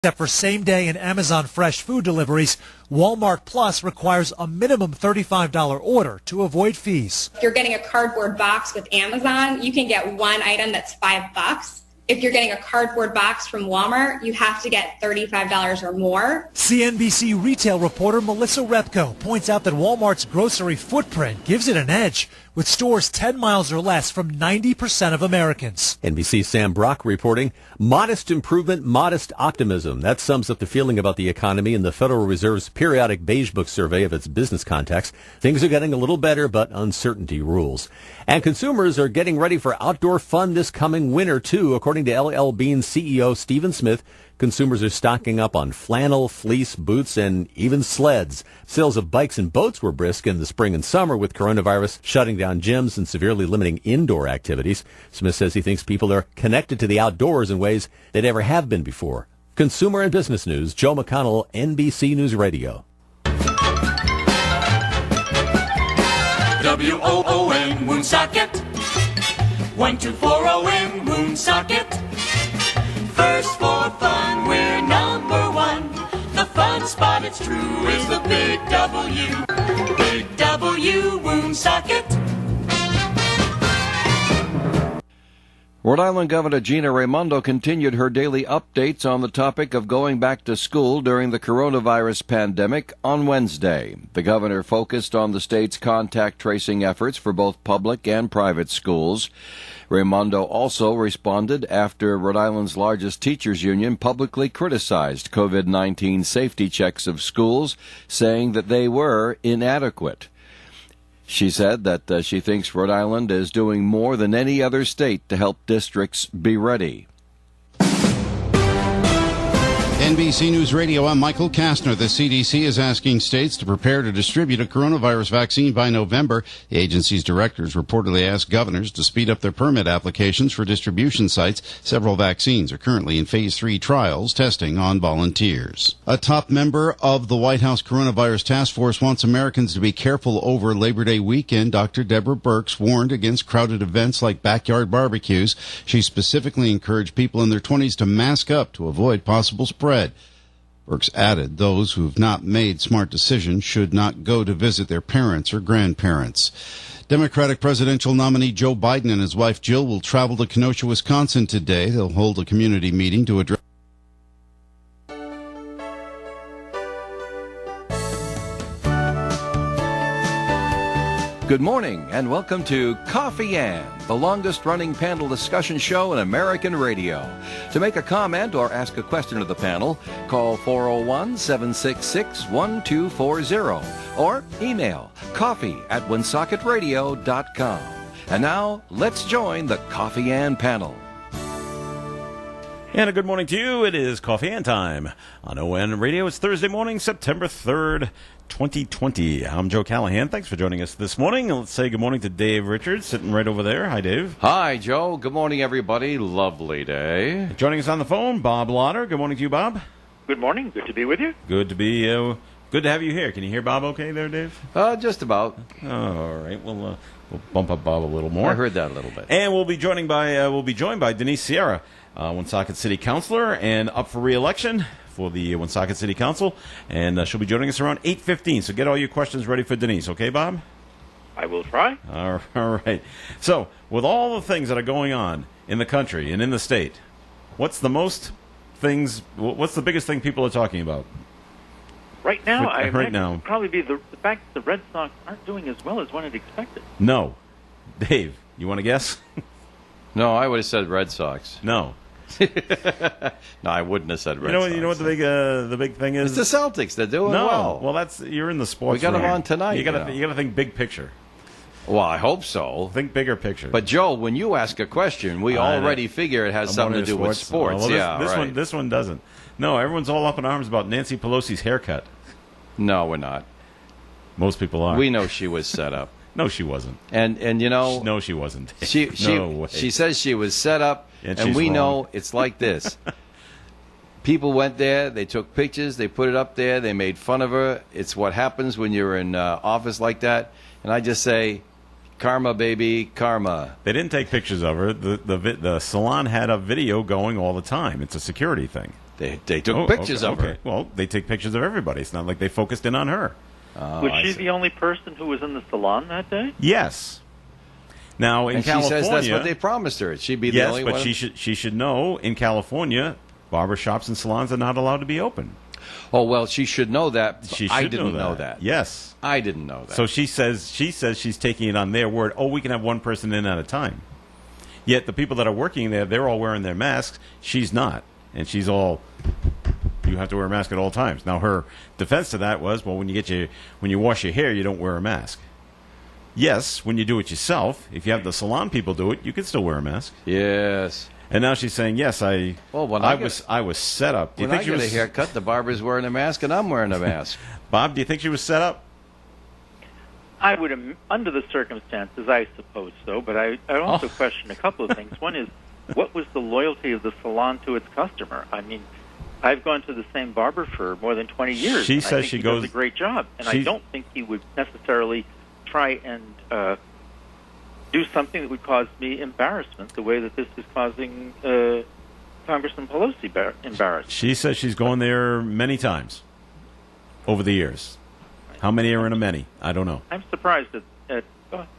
Except for same-day and Amazon Fresh food deliveries, Walmart Plus requires a minimum $35 order to avoid fees. If you're getting a cardboard box with Amazon, you can get one item that's $5. If you're getting a cardboard box from Walmart, you have to get $35 or more. CNBC retail reporter Melissa Repko points out that Walmart's grocery footprint gives it an edge, with stores 10 miles or less from 90% of Americans. NBC's Sam Brock reporting, modest improvement, modest optimism. That sums up the feeling about the economy in the Federal Reserve's periodic Beige Book survey of its business contacts. Things are getting a little better, but uncertainty rules. And consumers are getting ready for outdoor fun this coming winter, too. According to LL Bean's CEO, Stephen Smith, consumers are stocking up on flannel, fleece, boots, and even sleds. Sales of bikes and boats were brisk in the spring and summer, with coronavirus shutting down gyms and severely limiting indoor activities. Smith says he thinks people are connected to the outdoors in ways they never have been before. Consumer and business news, Joe McConnell, NBC News Radio. WOON Woonsocket, 1240 Woonsocket. First for fun, we're number one. The fun spot, it's true, is the Big W. Big W Woonsocket. Rhode Island Governor Gina Raimondo continued her daily updates on the topic of going back to school during the coronavirus pandemic on Wednesday. The governor focused on the state's contact tracing efforts for both public and private schools. Raimondo also responded after Rhode Island's largest teachers union publicly criticized COVID-19 safety checks of schools, saying that they were inadequate. She said that she thinks Rhode Island is doing more than any other state to help districts be ready. NBC News Radio, I'm Michael Kastner. The CDC is asking states to prepare to distribute a coronavirus vaccine by November. The agency's directors reportedly asked governors to speed up their permit applications for distribution sites. Several vaccines are currently in phase 3 trials, testing on volunteers. A top member of the White House Coronavirus Task Force wants Americans to be careful over Labor Day weekend. Dr. Deborah Birx warned against crowded events like backyard barbecues. She specifically encouraged people in their 20s to mask up to avoid possible spread. Birx added those who have not made smart decisions should not go to visit their parents or grandparents. Democratic presidential nominee Joe Biden and his wife Jill will travel to Kenosha, Wisconsin today. They'll hold a community meeting to address Good morning and welcome to Coffee Ann, the longest-running panel discussion show in American radio. To make a comment or ask a question of the panel, call 401-766-1240 or email coffee@woonsocketradio.com. And now, let's join the Coffee Ann panel. And a good morning to you. It is Coffee Ann time on ON Radio. It's Thursday morning, September 3rd, 2020. I'm Joe Callahan. Thanks for joining us this morning. Let's say good morning to Dave Richards, sitting right over there. Hi, Dave. Hi, Joe. Good morning, everybody. Lovely day. Joining us on the phone, Bob Lauder. Good morning to you, Bob. Good morning. Good to be with you. Good to be. Good to have you here. Can you hear Bob okay there, Dave? Just about. All right. We'll bump up Bob a little more. I heard that a little bit. And we'll be joined by Denise Sierra, Woonsocket City Councilor, and up for re-election for the Woonsocket City Council, and she'll be joining us around 8:15. So get all your questions ready for Denise, okay, Bob? I will try. All right. So with all the things that are going on in the country and in the state, what's the biggest thing people are talking about? Right now, right now, probably be the fact that the Red Sox aren't doing as well as one had expected. No. Dave, you want to guess? No, I would have said Red Sox. No. No, I wouldn't have said Red Sox. You know what the big thing is? It's the Celtics. They're doing well. Well, you're in the sports. We got them on tonight. You got to think big picture. Well, I hope so. Think bigger picture. But Joe, when you ask a question, we already figure it has something to do with sports. This one doesn't. No, everyone's all up in arms about Nancy Pelosi's haircut. No, we're not. Most people are. We know she was set up. No, she wasn't. And you know, no, she wasn't. She says she was set up, and we know it's like this. People went there, they took pictures, they put it up there, they made fun of her. It's what happens when you're in office like that. And I just say, karma, baby, karma. They didn't take pictures of her. The salon had a video going all the time. It's a security thing. They took pictures of her. Well, they take pictures of everybody. It's not like they focused in on her. Was she the only person who was in the salon that day? Yes. Now, in And California... she says that's what they promised her. She'd be the yes, only but one. she should know, in California, barber shops and salons are not allowed to be open. Oh, well, she should know that. She I should didn't know that. Yes. I didn't know that. So she says she's taking it on their word. Oh, we can have one person in at a time. Yet the people that are working there, they're all wearing their masks. She's not, and she's all. You have to wear a mask at all times. Now her defense to that was, well, when you wash your hair, you don't wear a mask. Yes, when you do it yourself, if you have the salon people do it, you can still wear a mask. Yes. And now she's saying, yes, I was set up. Do you When think I she get was a haircut, the barber's wearing a mask and I'm wearing a mask. Bob, do you think she was set up? I would, under the circumstances, I suppose so. But I also question a couple of things. One is, what was the loyalty of the salon to its customer? I mean, I've gone to the same barber for more than 20 years. She and says I think she he goes. does a great job, and I don't think he would necessarily try and do something that would cause me embarrassment, the way that this is causing Congressman Pelosi embarrassment. She says she's gone there many times over the years. How many are in a many? I don't know. I'm surprised at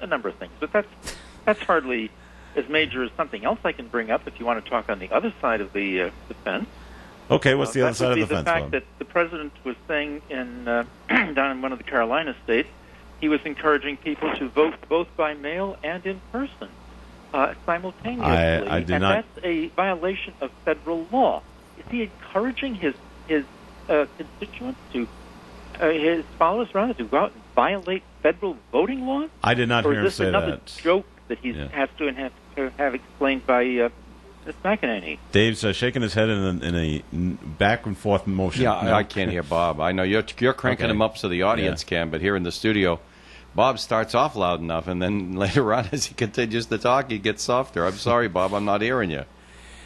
a number of things, but that's hardly as major as something else I can bring up if you want to talk on the other side of the fence. Okay, what's the other side of the fence, the fact Bob? that the president was saying down in one of the Carolina states, he was encouraging people to vote both by mail and in person simultaneously. I did and not. That's a violation of federal law. Is he encouraging his constituents his followers rather, to go out and violate federal voting laws? I did not or hear him is say this another that. joke that he has to have explained by Ms. McEnany? Dave's shaking his head in a back and forth motion. Yeah, I can't hear Bob. I know you're cranking him up so the audience can, but here in the studio, Bob starts off loud enough, and then later on, as he continues to talk, he gets softer. I'm sorry, Bob, I'm not hearing you.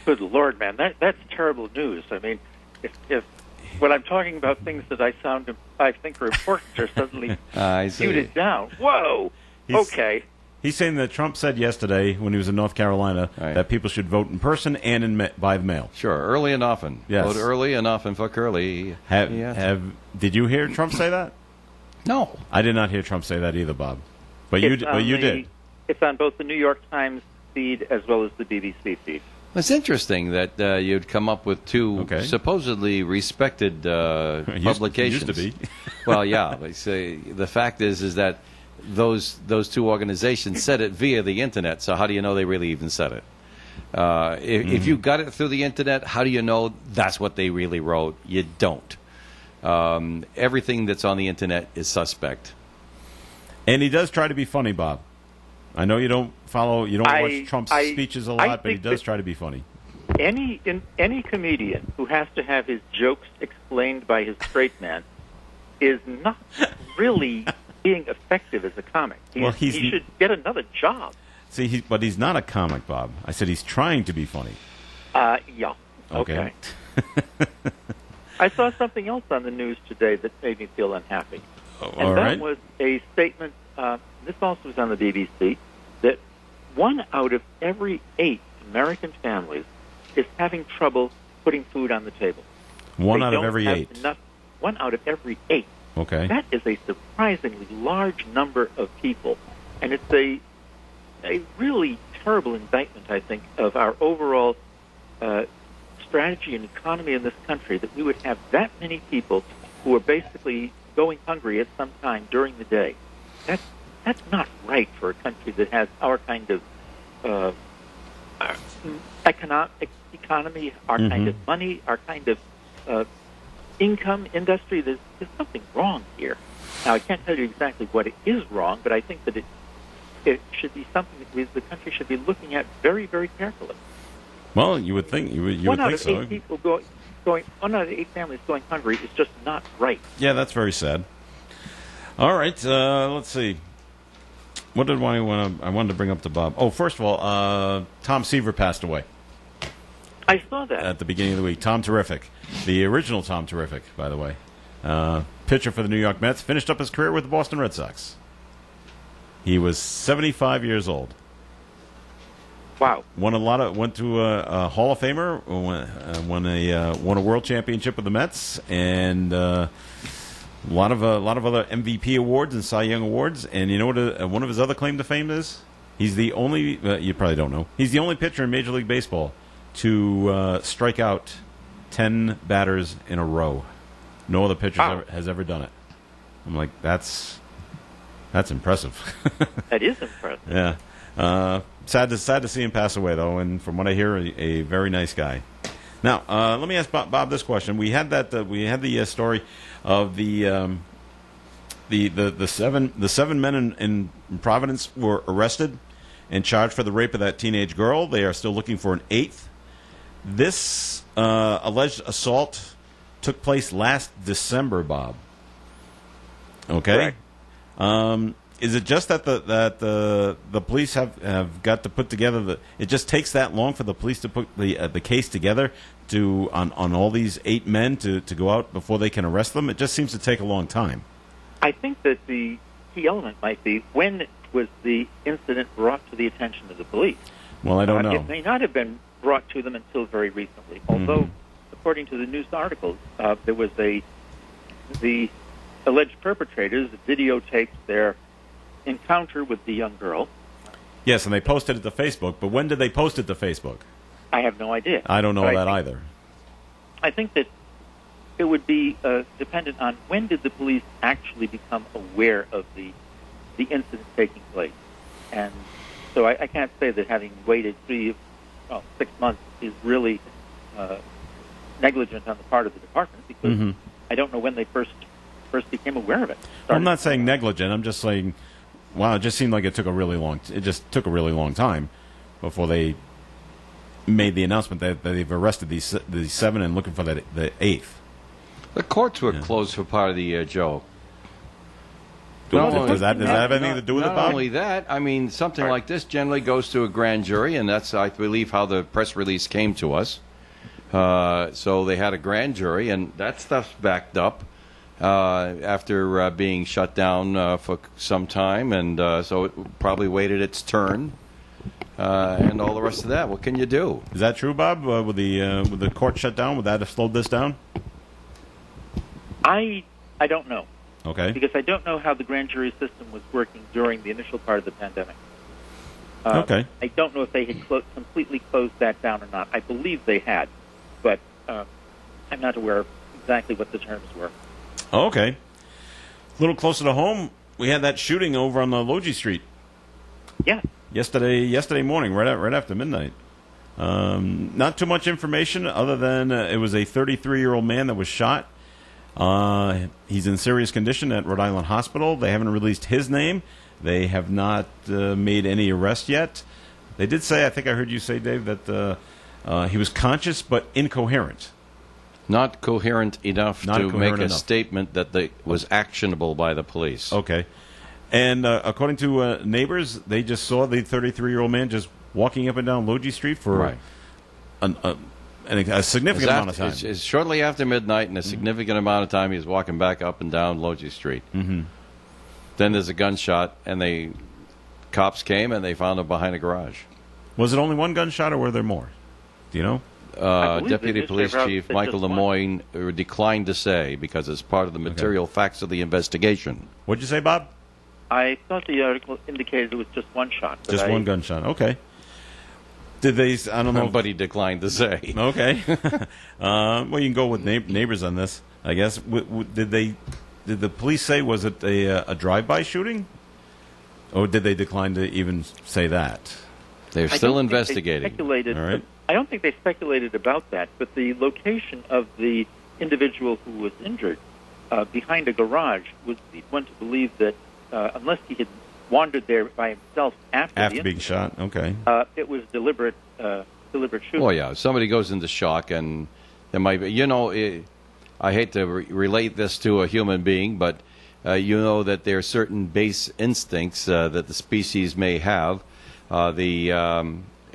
Good Lord, man, that's terrible news. I mean, if when I'm talking about things that I think are important are suddenly muted down. Whoa! Okay. He's saying that Trump said yesterday when he was in North Carolina that people should vote in person and by the mail. Sure, early and often. Yes. Vote early and often for Curly. Did you hear Trump say that? No. I did not hear Trump say that either, Bob. But you did. It's on both the New York Times feed as well as the BBC feed. It's interesting that you'd come up with two supposedly respected publications. Used to be. Well, yeah. They say the fact is that those two organizations said it via the internet. So how do you know they really even said it? If you got it through the internet, how do you know that's what they really wrote? You don't. Everything that's on the internet is suspect. And he does try to be funny, Bob. I know you don't watch Trump's speeches a lot, but he does try to be funny. Any comedian who has to have his jokes explained by his straight man is not really being effective as a comic. He should get another job. See, but he's not a comic, Bob. I said he's trying to be funny. Yeah. Okay. I saw something else on the news today that made me feel unhappy. And that was a statement, this also was on the BBC, that 1 out of every 8 American families is having trouble putting food on the table. 1 out of every 8? 1 out of every 8. Okay. That is a surprisingly large number of people. And it's a really terrible indictment, I think, of our overall strategy and economy in this country, that we would have that many people who are basically going hungry at some time during the day. That's not right for a country that has our kind of economy, our kind of money, our kind of income industry. There's something wrong here. Now, I can't tell you exactly what it is wrong, but I think that it should be something that the country should be looking at very, very carefully. Well, you would think you would think so. 1 out of 8 people going 1 out of 8 families going hungry is just not right. Yeah, that's very sad. All right, let's see. What did I wanted to bring up to Bob? Oh, first of all, Tom Seaver passed away. I saw that at the beginning of the week. Tom Terrific, the original Tom Terrific, by the way, pitcher for the New York Mets, finished up his career with the Boston Red Sox. He was 75 years old. Wow. Went to a Hall of Famer, won a World Championship with the Mets, and a lot of other MVP awards and Cy Young awards. And you know what? One of his other claim to fame is he's the only. You probably don't know. He's the only pitcher in Major League Baseball to strike out 10 batters in a row. No other pitcher has ever done it. I'm like, that's impressive. That is impressive. Yeah. Sad to see him pass away, though, and from what I hear, a very nice guy. Now, let me ask Bob this question. We had the story of the seven men in Providence were arrested and charged for the rape of that teenage girl. They are still looking for an eighth. This alleged assault took place last December, Bob. Okay. Correct. Is it just that the police have got to put together it just takes that long for the police to put the case together on all these 8 men to go out before they can arrest them? It just seems to take a long time. I think that the key element might be, when was the incident brought to the attention of the police? Well, I don't know. It may not have been brought to them until very recently, although, according to the news articles, there was the alleged perpetrators videotaped their encounter with the young girl. Yes, and they posted it to Facebook, but when did they post it to Facebook? I have no idea. I don't know that either. I think that it would be dependent on when did the police actually become aware of the incident taking place. And so I can't say that having waited 6 months is really negligent on the part of the department, because I don't know when they first became aware of it. I'm not saying negligent. I'm just saying, wow, it just seemed like it took a really long time before they made the announcement that they've arrested these 7 and looking for the 8th. The courts were closed for part of the year, Joe. Does that have anything to do with it, Bob? Not only that, I mean, something like this generally goes to a grand jury, and that's, I believe, how the press release came to us. So they had a grand jury, and that stuff's backed up after being shut down for some time, and so it probably waited its turn, and all the rest of that. What can you do? Is that true, Bob? With the court shut down, would that have slowed this down? I don't know. Okay. Because I don't know how the grand jury system was working during the initial part of the pandemic. Okay. I don't know if they had completely closed that down or not. I believe they had, but I'm not aware of exactly what the terms were. Okay. A little closer to home, we had that shooting over on the Logie Street. Yeah. Yesterday morning, right after midnight. Not too much information other than it was a 33-year-old man that was shot. He's in serious condition at Rhode Island Hospital. They haven't released his name. They have not made any arrest yet. They did say, I think I heard you say, Dave, that he was conscious but incoherent. Not coherent enough to make a statement that was actionable by the police. Okay. And according to neighbors, they just saw the 33-year-old man just walking up and down Logie Street for a significant amount of time. It's shortly after midnight, and a significant amount of time he's walking back up and down Logie Street. Mm-hmm. Then there's a gunshot, and cops came, and they found him behind a garage. Was it only one gunshot, or were there more? Do you know? Deputy Police Chief Michael Lemoyne declined to say, because it's part of the material facts of the investigation. What'd you say, Bob? I thought the article indicated it was just one shot. Just one gunshot. Okay. Did they? I don't know. But he declined to say. Okay. Well, you can go with neighbors on this, I guess. Did the police say, was it a drive-by shooting, or did they decline to even say that? They're still investigating. All right. I don't think they speculated about that, but the location of the individual who was injured behind a garage would lead one to believe that unless he had wandered there by himself after being shot, okay, it was deliberate shooting. Well, yeah, if somebody goes into shock, and there might be, I hate to relate this to a human being, but you know that there are certain base instincts that the species may have.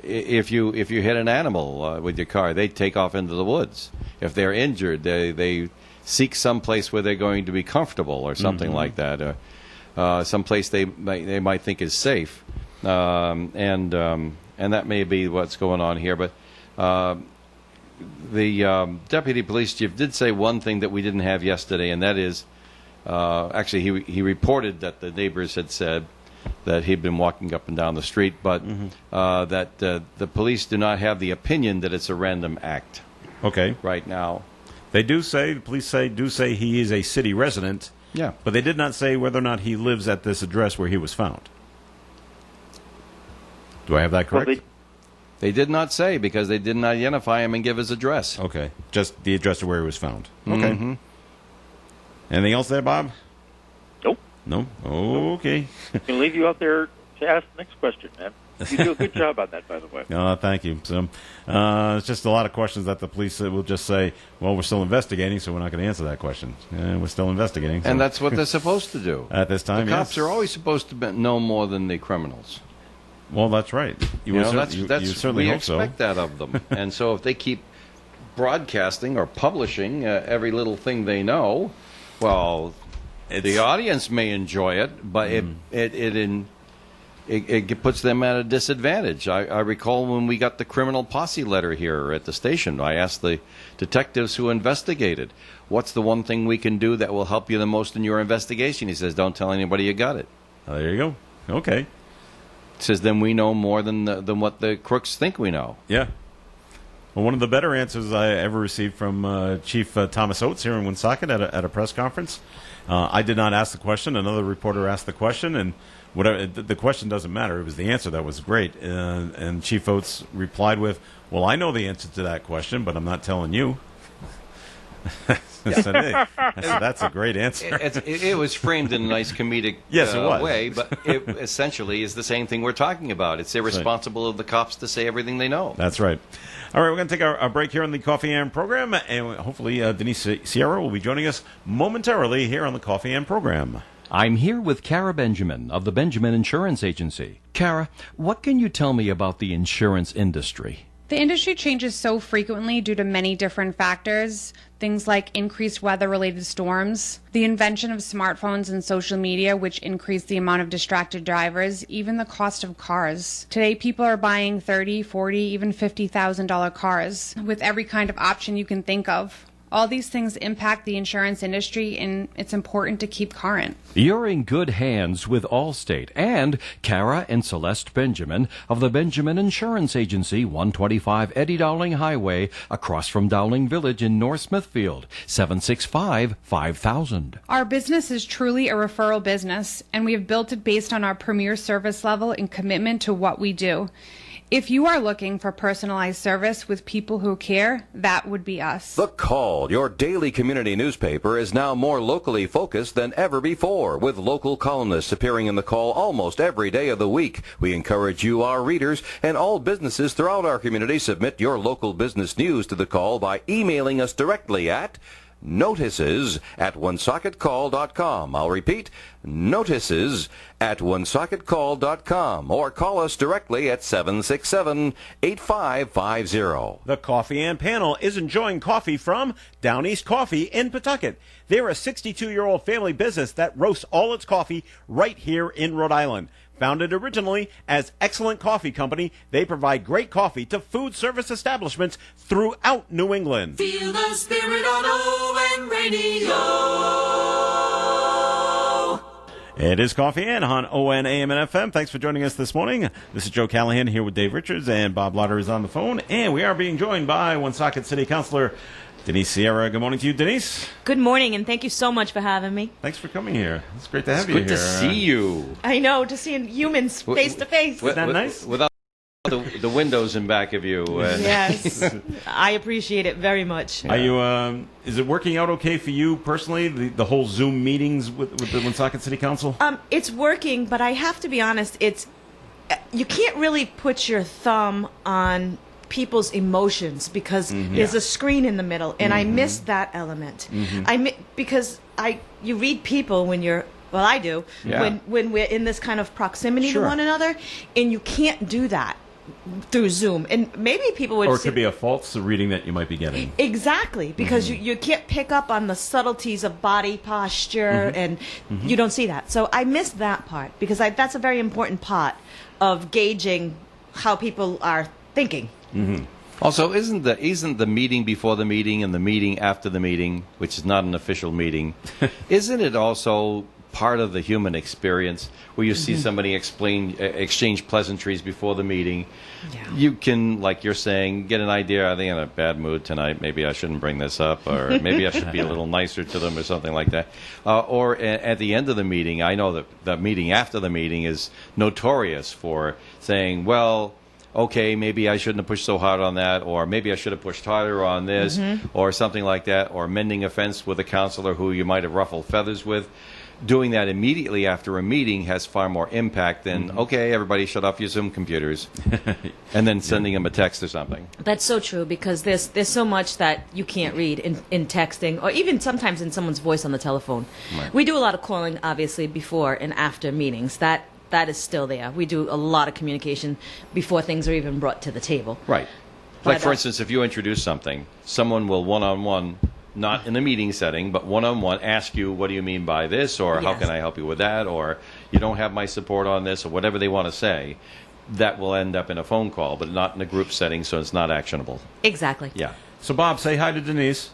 If you hit an animal with your car, they take off into the woods. If they're injured, they seek some place where they're going to be comfortable, or something like that. Some place they might think is safe, and and that may be what's going on here. But the deputy police chief did say one thing that we didn't have yesterday, and that is, actually, he reported that the neighbors had said that he'd been walking up and down the street, but that the police do not have the opinion that it's a random act. Okay. Right now. They do say, the police do say he is a city resident. Yeah. But they did not say whether or not he lives at this address where he was found. Do I have that correct? Well, they did not say, because they didn't identify him and give his address. Okay. Just the address of where he was found. Okay. Anything else there, Bob? Nope. No? Okay. I'm going to leave you out there to ask the next question, man. You do a good job on that, by the way. Thank you. So, it's just a lot of questions that the police will just say, well, we're still investigating, so we're not going to answer that question. We're still investigating. So. And that's what they're supposed to do. At this time, the cops are always supposed to know more than the criminals. Well, that's right. You certainly we hope so. We expect that of them. And so if they keep broadcasting or publishing every little thing they know, well, the audience may enjoy it, but it puts them at a disadvantage. I recall when we got the criminal posse letter here at the station, I asked the detectives who investigated, what's the one thing we can do that will help you the most in your investigation? He says, don't tell anybody you got it. There you go. Okay. He says, then we know more than what the crooks think we know. Yeah. Well, one of the better answers I ever received from Chief Thomas Oates here in Woonsocket at a press conference. I did not ask the question. Another reporter asked the question, and whatever the question doesn't matter. It was the answer that was great. And Chief Oates replied with, well, I know the answer to that question, but I'm not telling you. I said, hey. I said, that's a great answer. It was framed in a nice comedic yes, it was. way, but it essentially is the same thing we're talking about. It's irresponsible of the cops to say everything they know. That's right. All right, we're going to take our break here on the Coffee and Program, and hopefully Denise Sierra will be joining us momentarily here on the Coffee and Program. I'm here with Kara Benjamin of the Benjamin Insurance Agency. Kara, what can you tell me about the insurance industry? The industry changes so frequently due to many different factors, things like increased weather-related storms, the invention of smartphones and social media, which increase the amount of distracted drivers, even the cost of cars. Today, people are buying $30,000, $40,000, even $50,000 cars with every kind of option you can think of. All these things impact the insurance industry, and it's important to keep current. You're in good hands with Allstate and Kara and Celeste Benjamin of the Benjamin Insurance Agency, 125 Eddie Dowling Highway, across from Dowling Village in North Smithfield, 765-5000. Our business is truly a referral business, and we have built it based on our premier service level and commitment to what we do. If you are looking for personalized service with people who care, that would be us. The Call, your daily community newspaper, is now more locally focused than ever before, with local columnists appearing in The Call almost every day of the week. We encourage you, our readers, and all businesses throughout our community, submit your local business news to The Call by emailing us directly at notices@woonsocketcall.com. I'll repeat, notices@woonsocketcall.com, or call us directly at 767-8550. The Coffee and Panel is enjoying coffee from Down East Coffee in Pawtucket. They're a 62-year-old family business that roasts all its coffee right here in Rhode Island. Founded originally as Excellent Coffee Company, they provide great coffee to food service establishments throughout New England. Feel the spirit on ON Radio. It is Coffee and on ON AM and FM. Thanks for joining us this morning. This is Joe Callahan here with Dave Richards, and Bob Lauder is on the phone. And we are being joined by Woonsocket City Councilor Denise Sierra. Good morning to you, Denise. Good morning, and thank you so much for having me. Thanks for coming here. It's great to have you Good here. to see you. I know, to see humans face to face. Isn't that nice? Without the windows in back of you. Yes, I appreciate it very much. Are you? Is it working out okay for you personally? The whole Zoom meetings with the Woonsocket City Council. It's working, but I have to be honest. You can't really put your thumb on people's emotions because there's a screen in the middle, and I miss that element. Because you read people when you're. Well, I do. Yeah. When we're in this kind of proximity Sure. to one another, and you can't do that through Zoom. And maybe people would. Or it could be a false reading that you might be getting. Exactly, because you can't pick up on the subtleties of body posture, and you don't see that. So I miss that part because that's a very important part of gauging how people are thinking. Also, isn't the meeting before the meeting and the meeting after the meeting, which is not an official meeting, isn't it also part of the human experience where you see somebody exchange pleasantries before the meeting? Yeah. You can, like you're saying, get an idea. Are they in a bad mood tonight? Maybe I shouldn't bring this up, or maybe I should be a little nicer to them, or something like that. Or at the end of the meeting, I know that the meeting after the meeting is notorious for saying, well, okay, maybe I shouldn't have pushed so hard on that, or maybe I should have pushed harder on this, or something like that, or mending a fence with a counselor who you might have ruffled feathers with. Doing that immediately after a meeting has far more impact than, okay, everybody shut off your Zoom computers, and then sending them a text or something. That's so true, because there's so much that you can't read in texting, or even sometimes in someone's voice on the telephone. Right. We do a lot of calling, obviously, before and after meetings. That is still there. We do a lot of communication before things are even brought to the table. Right. Like, for instance, if you introduce something, someone will one-on-one, not in a meeting setting, but one-on-one, ask you, what do you mean by this, or how Yes. can I help you with that, or you don't have my support on this, or whatever they want to say. That will end up in a phone call, but not in a group setting, so it's not actionable. Exactly. Yeah. So, Bob, say hi to Denise.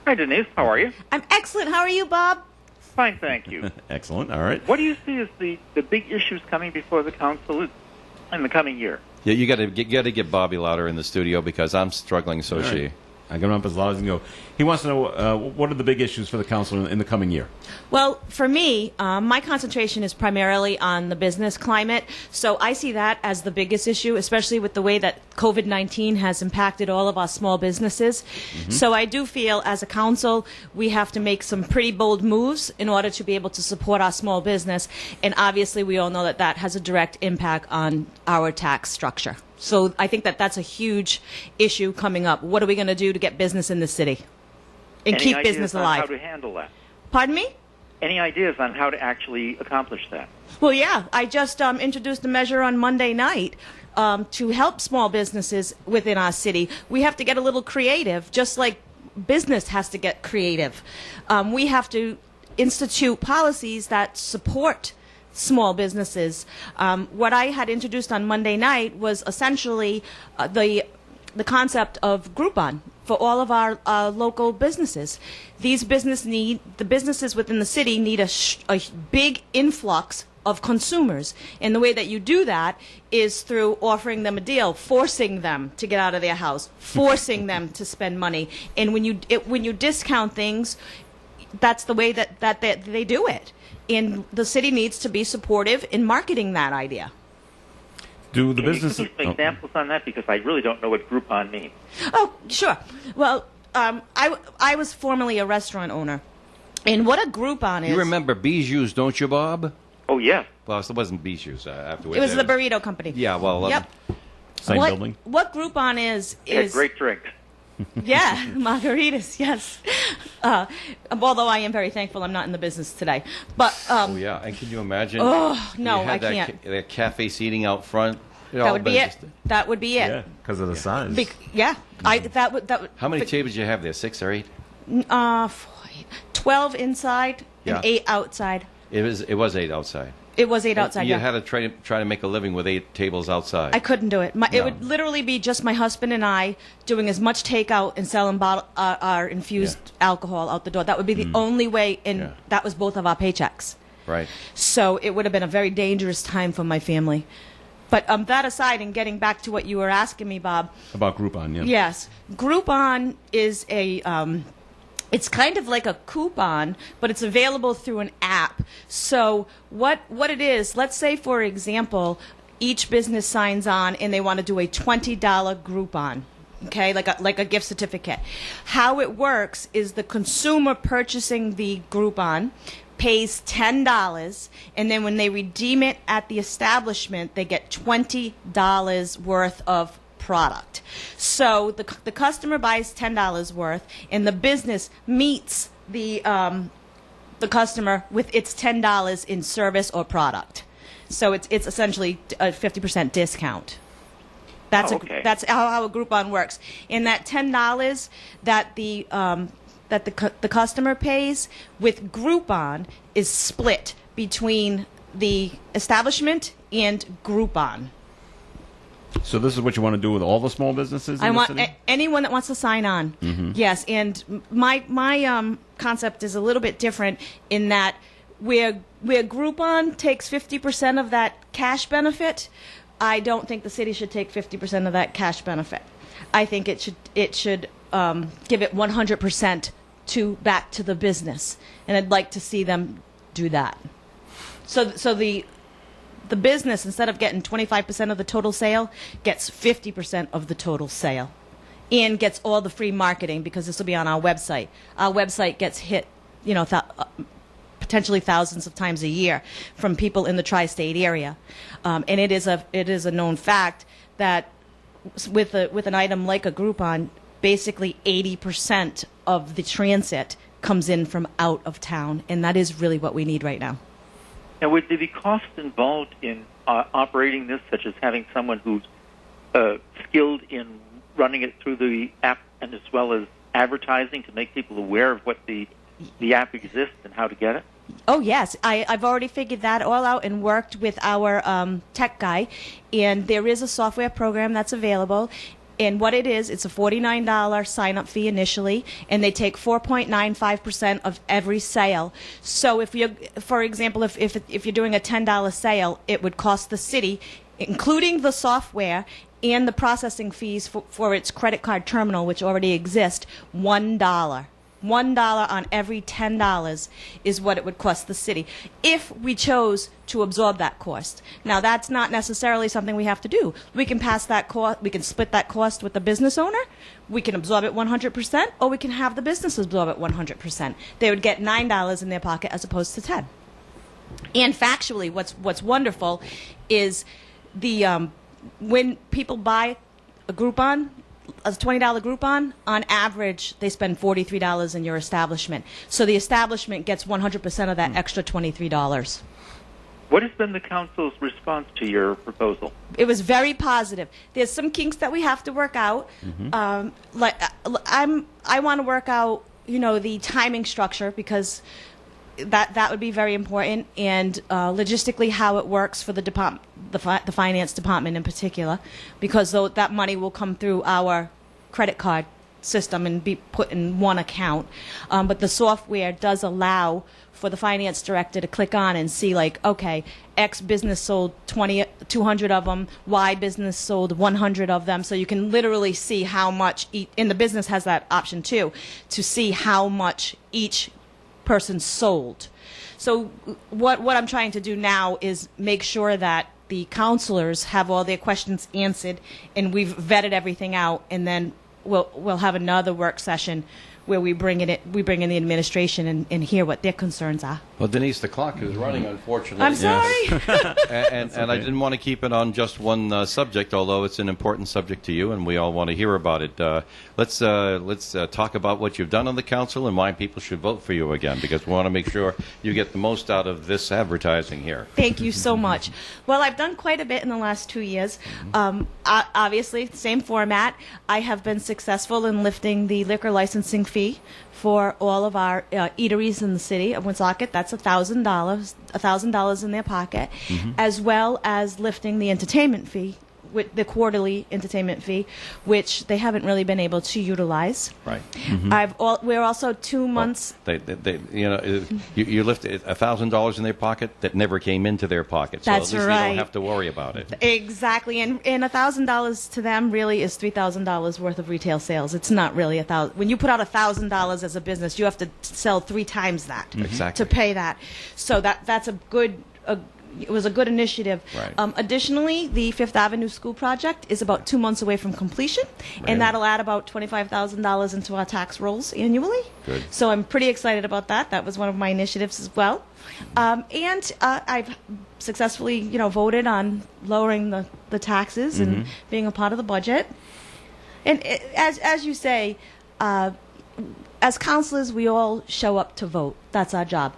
Hi, Denise. How are you? I'm excellent. How are you, Bob? Fine, thank you. Excellent. All right. What do you see as the big issues coming before the council in the coming year? Yeah, you got to get Bobby louder in the studio, because I'm struggling, so is All she. right. I got him up as loud as I can go. He wants to know what are the big issues for the council in the coming year? Well, for me, my concentration is primarily on the business climate. So I see that as the biggest issue, especially with the way that COVID-19 has impacted all of our small businesses. So I do feel as a council, we have to make some pretty bold moves in order to be able to support our small business. And obviously, we all know that that has a direct impact on our tax structure. So I think that that's a huge issue coming up. What are we going to do to get business in the city and Any keep ideas business on alive? how to handle that? Pardon me? Any ideas on how to actually accomplish that? Well, yeah, I just introduced a measure on Monday night to help small businesses within our city. We have to get a little creative, just like business has to get creative. We have to institute policies that support small businesses. What I had introduced on Monday night was essentially the concept of Groupon for all of our local businesses. The businesses within the city need a big influx of consumers, and the way that you do that is through offering them a deal, forcing them to get out of their house, forcing them to spend money. And when you discount things, that's the way that they do it. And the city needs to be supportive in marketing that idea. Do the Can businesses... you give me some examples on that? Because I really don't know what Groupon means. Oh, sure. Well, I was formerly a restaurant owner. And what a Groupon is... You remember Bijou's, don't you, Bob? Oh, yes. Well, it wasn't Bijou's afterwards. It was the burrito company. Yeah, well... Yep. Same building? What Groupon is... They had great drinks. Yeah, margaritas, yes. Although I am very thankful I'm not in the business today. But Oh, yeah. And can you imagine? Oh, no, you had I can't. That cafe seating out front. that would be it. That would be it. Yeah, because of the size. Yeah. That would How many tables do you have there? 6 or 8? 12 inside Yeah. and 8 outside. It was 8 outside. It was 8 outside, You yeah. had to try to make a living with 8 tables outside. I couldn't do it. It would literally be just my husband and I doing as much takeout and selling our infused alcohol out the door. That would be the only way, and that was both of our paychecks. Right. So it would have been a very dangerous time for my family. But that aside, and getting back to what you were asking me, Bob. About Groupon, yeah. Yes. Groupon is it's kind of like a coupon, but it's available through an app. So what it is, let's say, for example, each business signs on and they want to do a $20 Groupon. Okay, like a gift certificate. How it works is the consumer purchasing the Groupon pays $10, and then when they redeem it at the establishment, they get $20 worth of product. So the customer buys $10 worth, and the business meets the customer with its $10 in service or product. So it's essentially a 50% discount. That's that's how a Groupon works. And that $10 that the customer pays with Groupon is split between the establishment and Groupon. So this is what you want to do with all the small businesses in I the want city? anyone that wants to sign on. Yes, and my concept is a little bit different in that where Groupon takes 50% of that cash benefit, I don't think the city should take 50% of that cash benefit. I think it should give it 100% back to the business, and I'd like to see them do that. So the business, instead of getting 25% of the total sale, gets 50% of the total sale, and gets all the free marketing because this will be on our website. Our website gets hit, potentially thousands of times a year from people in the tri-state area, and it is a known fact that with an item like a Groupon, basically 80% of the transit comes in from out of town, and that is really what we need right now. Now, would there be costs involved in operating this, such as having someone who's skilled in running it through the app, and as well as advertising to make people aware of what the app exists and how to get it? Oh, yes. I've already figured that all out and worked with our tech guy, and there is a software program that's available. And what it is, it's a $49 sign-up fee initially, and they take 4.95% of every sale. So if you, for example, if you're doing a $10 sale, it would cost the city, including the software and the processing fees for its credit card terminal, which already exist, $1. $1 on every $10 is what it would cost the city if we chose to absorb that cost. Now, that's not necessarily something we have to do. We can pass that cost, we can split that cost with the business owner, we can absorb it 100%, or we can have the business absorb it 100%. They would get $9 in their pocket as opposed to 10. And factually, what's wonderful is the when people buy a Groupon, a $20 Groupon, on average, they spend $43 in your establishment. So the establishment gets 100% of that extra $23. What has been the council's response to your proposal? It was very positive. There's some kinks that we have to work out. I want to work out, the timing structure, because that would be very important, and logistically how it works for the department, the finance department in particular, because that money will come through our credit card system and be put in one account. But the software does allow for the finance director to click on and see, like, okay, X business sold 200 of them, Y business sold 100 of them. So you can literally see how much, and the business has that option too, to see how much each person sold. So what I'm trying to do now is make sure that the counselors have all their questions answered, and we've vetted everything out, and then we'll have another work session where we bring in the administration and hear what their concerns are. Well, Denise, the clock is running, unfortunately. I'm sorry. And I didn't want to keep it on just one subject, although it's an important subject to you, and we all want to hear about it. Let's talk about what you've done on the council and why people should vote for you again, because we want to make sure you get the most out of this advertising here. Thank you so much. Well, I've done quite a bit in the last 2 years. Obviously, same format. I have been successful in lifting the liquor licensing fee for all of our eateries in the city of Woonsocket. That's $1,000 in their pocket, as well as lifting the entertainment fee, with the quarterly entertainment fee, which they haven't really been able to utilize. Right. We're also 2 months. You lifted $1,000 in their pocket that never came into their pocket, so That's at least right. they don't have to worry about it. Exactly, and $1,000 to them really is $3,000 worth of retail sales. It's not really $1,000. When you put out $1,000 as a business, you have to sell 3 times that Exactly. to pay that. So that's a good. It was a good initiative. Right. Additionally, the Fifth Avenue School project is about 2 months away from completion, and that'll add about $25,000 into our tax rolls annually. Good. So I'm pretty excited about that. That was one of my initiatives as well. And I've successfully, voted on lowering the taxes and being a part of the budget. And as you say, as counselors, we all show up to vote. That's our job.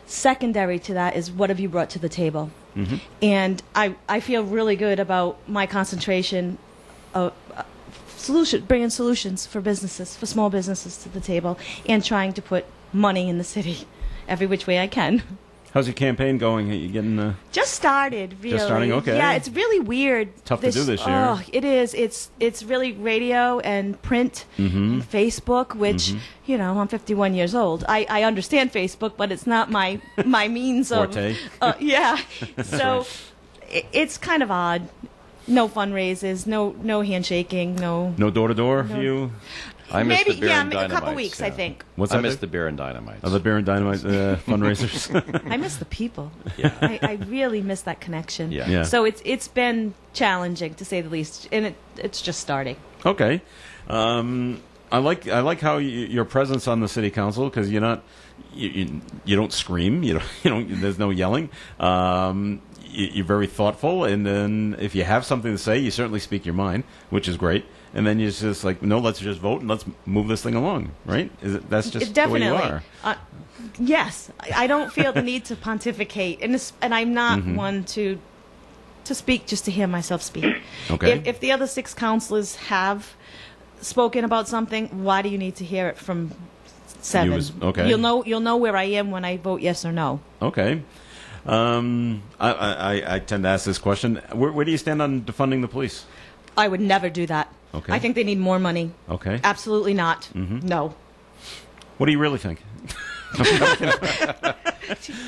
Secondary to that is, what have you brought to the table? And I feel really good about my concentration of bringing solutions for businesses, for small businesses to the table, and trying to put money in the city every which way I can. How's your campaign going? Are you getting Just started, really. Just starting? Okay. Yeah, it's really weird. Tough to do this year. Oh, it is. It's really radio and print and Facebook, which, you know, I'm 51 years old. I understand Facebook, but it's not my means of... Forte. Yeah. So it's kind of odd. No fundraisers, no handshaking, no... No door-to-door for you? I missed Maybe, the beer and a dynamite. couple weeks, I think. What's I that? missed the beer and dynamite. Oh, the beer and dynamite fundraisers? I miss the people. Yeah. I really miss that connection. Yeah. Yeah. So it's been challenging, to say the least, and it's just starting. Okay. I like how your presence on the city council, because you're not you don't scream, you don't there's no yelling. You're very thoughtful, and then if you have something to say, you certainly speak your mind, which is great. And then you're just like, no, let's just vote and let's move this thing along, right? That's just Definitely. the way you are. Yes, I don't feel the need to pontificate, and I'm not one to speak just to hear myself speak. Okay. If the other 6 councilors have spoken about something, why do you need to hear it from 7? Okay. You'll know where I am when I vote yes or no. Okay. I tend to ask this question. Where do you stand on defunding the police? I would never do that. Okay. I think they need more money. Okay. Absolutely not. No. What do you really think?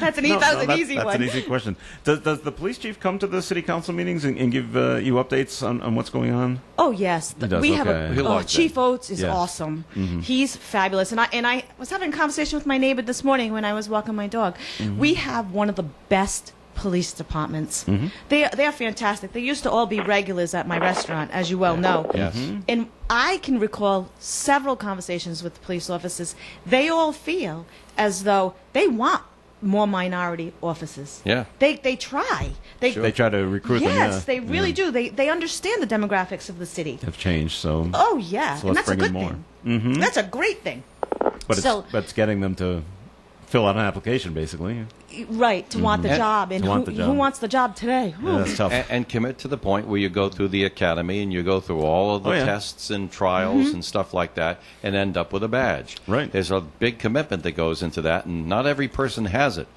That's an easy one. That's an easy question. Does the police chief come to the city council meetings and give you updates on what's going on? Oh yes, He does, we have okay. He'll like Chief that. Oates is Yes. awesome. He's fabulous, and I was having a conversation with my neighbor this morning when I was walking my dog. We have one of the best police departments. They are fantastic. They used to all be regulars at my restaurant, as you well know. Yes. And I can recall several conversations with police officers. They all feel as though they want more minority officers. Yeah. They try. They They try to recruit them. Yes, yeah. they really do. They understand the demographics of the city. have changed. So, Oh yeah, So and let's that's a bring in good more. thing. That's a great thing. but so- it's getting them to fill out an application, basically. Right, to want the And- job, and to want the who job. wants the job today? Yeah, that's tough. And commit to the point where you go through the academy and you go through all of the Oh, yeah. tests and trials and stuff like that and end up with a badge. Right. There's a big commitment that goes into that, and not every person has it,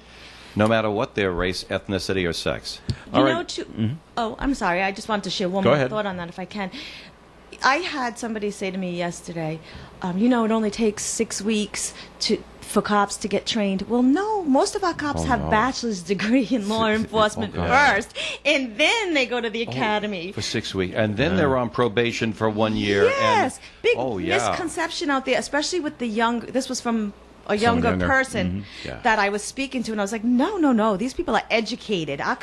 no matter what their race, ethnicity, or sex. All You right. know, oh, I'm sorry. I just wanted to share one Go more ahead. thought on that, if I can. I had somebody say to me yesterday, it only takes 6 weeks for cops to get trained. Well, no, most of our cops have no. bachelor's degree in law enforcement God. first, and then they go to the academy. For 6 weeks. And then they're on probation for 1 year. Yes, and, big oh, yeah. misconception out there, especially with the young. This was from a younger person Yeah. that I was speaking to, and I was like, no, these people are educated. Our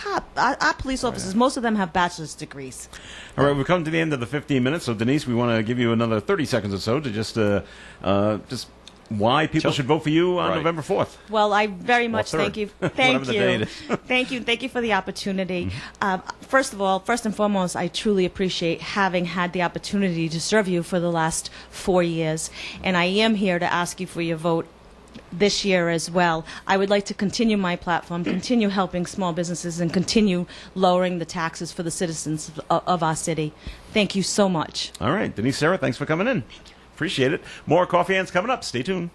police officers, most of them have bachelor's degrees. All right, we've come to the end of the 15 minutes. So, Denise, we want to give you another 30 seconds or so to just why people should vote for you on Right. November 4th. Well, I very much third. thank you. Whatever Thank the you. date is. Thank you for the opportunity. First and foremost, I truly appreciate having had the opportunity to serve you for the last 4 years, and I am here to ask you for your vote this year as well. I would like to continue my platform, continue helping small businesses, and continue lowering the taxes for the citizens of our city. Thank you so much. All right, Denise, Sarah, thanks for coming in. Appreciate it. More Coffee Hands coming up. Stay tuned.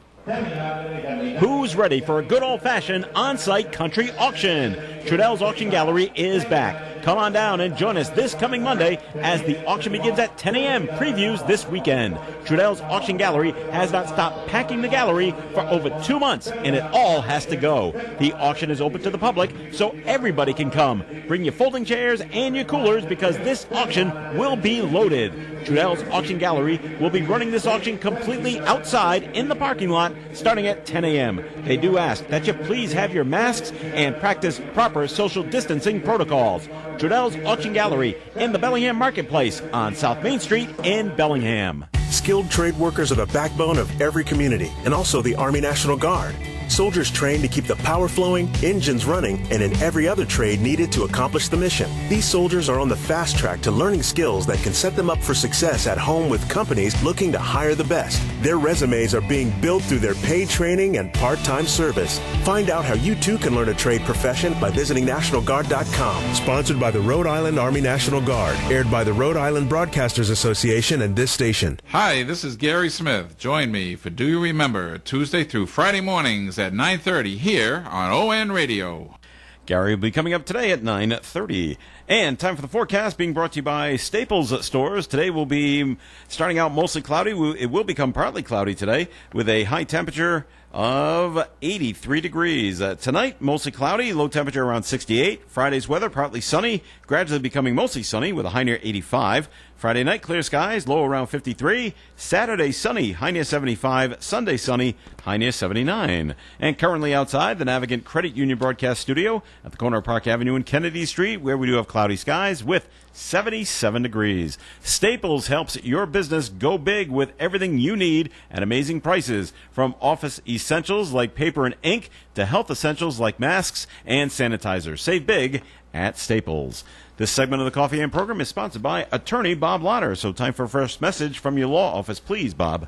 Who's ready for a good old-fashioned on-site country auction? Trudell's Auction Gallery is back. Come on down and join us this coming Monday as the auction begins at 10 a.m. Previews this weekend. Trudell's Auction Gallery has not stopped packing the gallery for over 2 months, and it all has to go. The auction is open to the public, so everybody can come. Bring your folding chairs and your coolers because this auction will be loaded. Trudell's Auction Gallery will be running this auction completely outside in the parking lot starting at 10 a.m. They do ask that you please have your masks and practice proper social distancing protocols. Trudell's Auction Gallery in the Bellingham Marketplace on South Main Street in Bellingham. Skilled trade workers are the backbone of every community, and also the Army National Guard. Soldiers trained to keep the power flowing, engines running, and in every other trade needed to accomplish the mission. These soldiers are on the fast track to learning skills that can set them up for success at home with companies looking to hire the best. Their resumes are being built through their paid training and part-time service. Find out how you too can learn a trade profession by visiting NationalGuard.com. Sponsored by the Rhode Island Army National Guard. Aired by the Rhode Island Broadcasters Association and this station. Hi, this is Gary Smith. Join me for Do You Remember, Tuesday through Friday mornings at 9:30 here on ON Radio. Gary will be coming up today at 9:30. And time for the forecast being brought to you by Staples Stores. Today will be starting out mostly cloudy. It will become partly cloudy today with a high temperature of 83 degrees. Tonight, mostly cloudy, low temperature around 68. Friday's weather, partly sunny, gradually becoming mostly sunny with a high near 85. Friday night, clear skies, low around 53. Saturday, sunny, high near 75. Sunday, sunny, high near 79. And currently outside the Navigant Credit Union broadcast studio at the corner of Park Avenue and Kennedy Street, where we do have cloudy skies with 77 degrees. Staples helps your business go big with everything you need at amazing prices, from office essentials like paper and ink to health essentials like masks and sanitizers. Save big at Staples. This segment of the Coffee and program is sponsored by attorney Bob Lauder. So time for a first message from your law office. Please, Bob.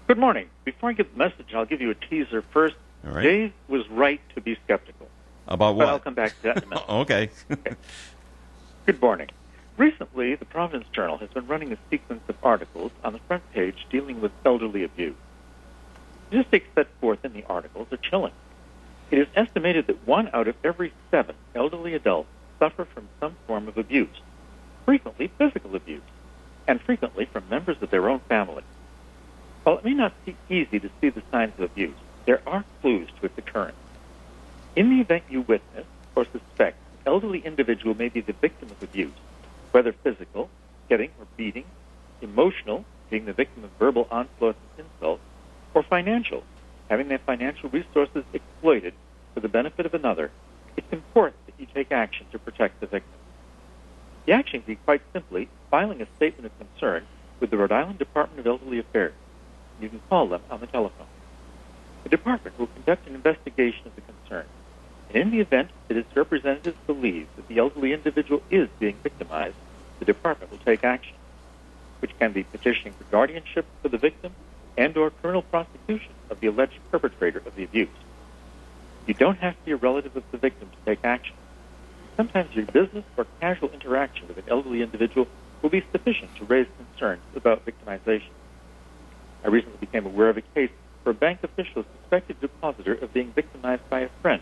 Good morning. Before I give the message, I'll give you a teaser first. All right. Dave was right to be skeptical. About what? But I'll come back to that in a minute. Okay. Good morning. Recently, the Providence Journal has been running a sequence of articles on the front page dealing with elderly abuse. Statistics set forth in the articles are chilling. It is estimated that 1 out of every 7 elderly adults suffer from some form of abuse, frequently physical abuse, and frequently from members of their own family. While it may not be easy to see the signs of abuse, there are clues to its occurrence. In the event you witness or suspect an elderly individual may be the victim of abuse, whether physical, hitting or beating, emotional, being the victim of verbal onslaughts and insults, or financial, having their financial resources exploited for the benefit of another, it's important that you take action to protect the victim. The action can be quite simply filing a statement of concern with the Rhode Island Department of Elderly Affairs. You can call them on the telephone. The department will conduct an investigation of the concern, and in the event that its representatives believe that the elderly individual is being victimized, the department will take action, which can be petitioning for guardianship for the victim and or criminal prosecution of the alleged perpetrator of the abuse. You don't have to be a relative of the victim to take action. Sometimes your business or casual interaction with an elderly individual will be sufficient to raise concerns about victimization. I recently became aware of a case where a bank official suspected a depositor of being victimized by a friend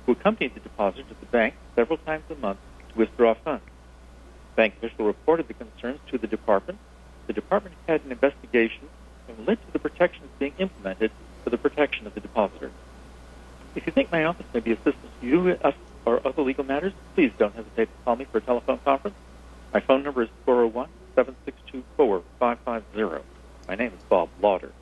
who accompanied the depositor to the bank several times a month to withdraw funds. The bank official reported the concerns to the department. The department had an investigation and led to the protections being implemented for the protection of the depositor. If you think my office may be assistance to you, us, or other legal matters, please don't hesitate to call me for a telephone conference. My phone number is 401-762-4550. My name is Bob Lauder.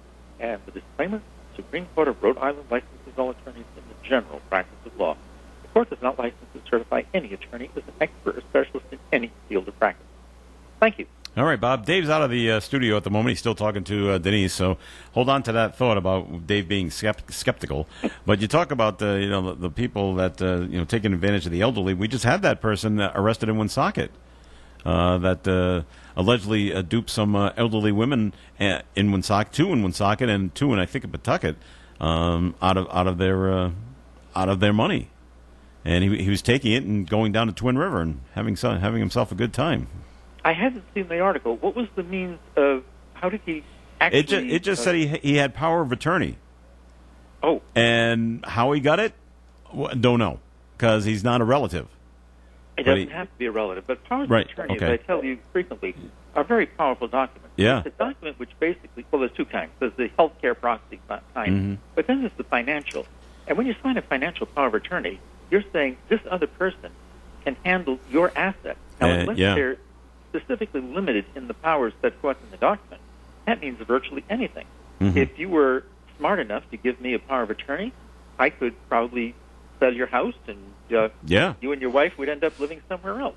And the disclaimer, Supreme Court of Rhode Island licenses all attorneys in the general practice of law. The court does not license to certify any attorney as an expert or specialist in any field of practice. Thank you. All right, Bob. Dave's out of the studio at the moment. He's still talking to Denise, so hold on to that thought about Dave being skeptical. But you talk about the people that taking advantage of the elderly. We just had that person arrested in Woonsocket that allegedly duped some elderly women in Woonsocket, two in Woonsocket and two in I think in Pawtucket, out of their money, and he was taking it and going down to Twin River and having himself a good time. I haven't seen the article. What was the means of, how did he actually... It just said he had power of attorney. Oh. And how he got it, don't know, because he's not a relative. It doesn't have to be a relative, but powers of attorney, as I tell you frequently, are very powerful documents. Yeah. It's a document which basically, well, there's two kinds. There's the healthcare proxy kind, but then there's the financial. And when you sign a financial power of attorney, you're saying this other person can handle your assets. Now, unless they're specifically limited in the powers set forth in the document, that means virtually anything. If you were smart enough to give me a power of attorney, I could probably sell your house and you and your wife would end up living somewhere else.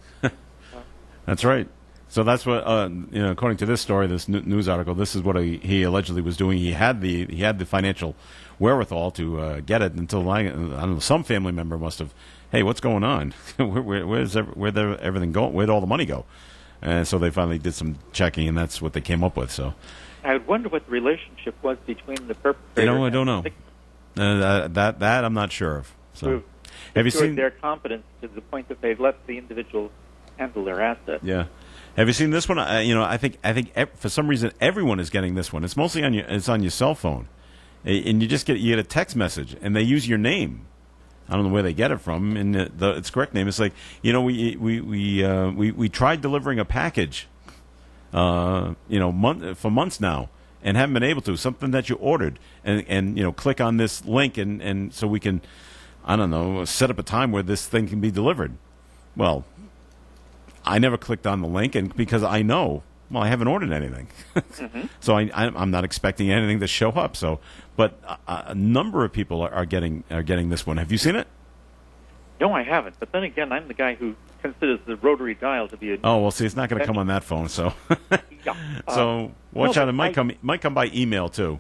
That's right. So that's what, according to this story, this news article, this is what he allegedly was doing. He had the financial wherewithal to get it until I don't know, some family member must have, hey, what's going on? Where'd everything go? Where'd all the money go? And so they finally did some checking, and that's what they came up with. So I would wonder what the relationship was between the perpetrator. I don't know. That I'm not sure of. So, have you seen their competence to the point that they've let the individual handle their assets? Yeah. Have you seen this one? I think for some reason everyone is getting this one. It's mostly on your cell phone, and you get a text message, and they use your name. I don't know where they get it from, and its correct name. It's like, we tried delivering a package, for months now, and haven't been able to. Something that you ordered, and click on this link, and so we can, I don't know, set up a time where this thing can be delivered. Well, I never clicked on the link, and because I know, I haven't ordered anything, so I'm not expecting anything to show up. So, but a number of people are getting this one. Have you seen it? No, I haven't. But then again, I'm the guy who considers the rotary dial to be a. Oh well, see, it's not going to come on that phone. So, so watch out. It might come by email too.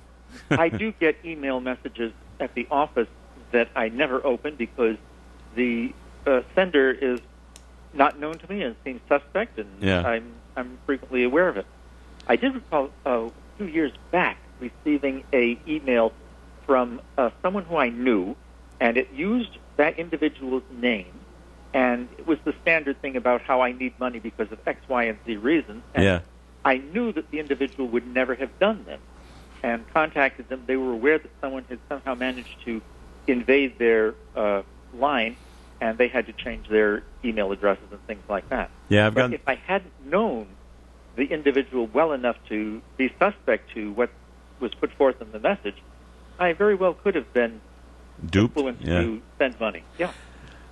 I do get email messages at the office that I never open because the sender is not known to me and seems suspect, and I'm frequently aware of it. I did recall a few years back receiving a email from someone who I knew, and it used that individual's name, and it was the standard thing about how I need money because of X, Y, and Z reasons. And I knew that the individual would never have done this, and contacted them. They were aware that someone had somehow managed to invade their line, and they had to change their email addresses and things like that. Yeah, But if I hadn't known the individual well enough to be suspect to what was put forth in the message, I very well could have been duped to send money. Yeah.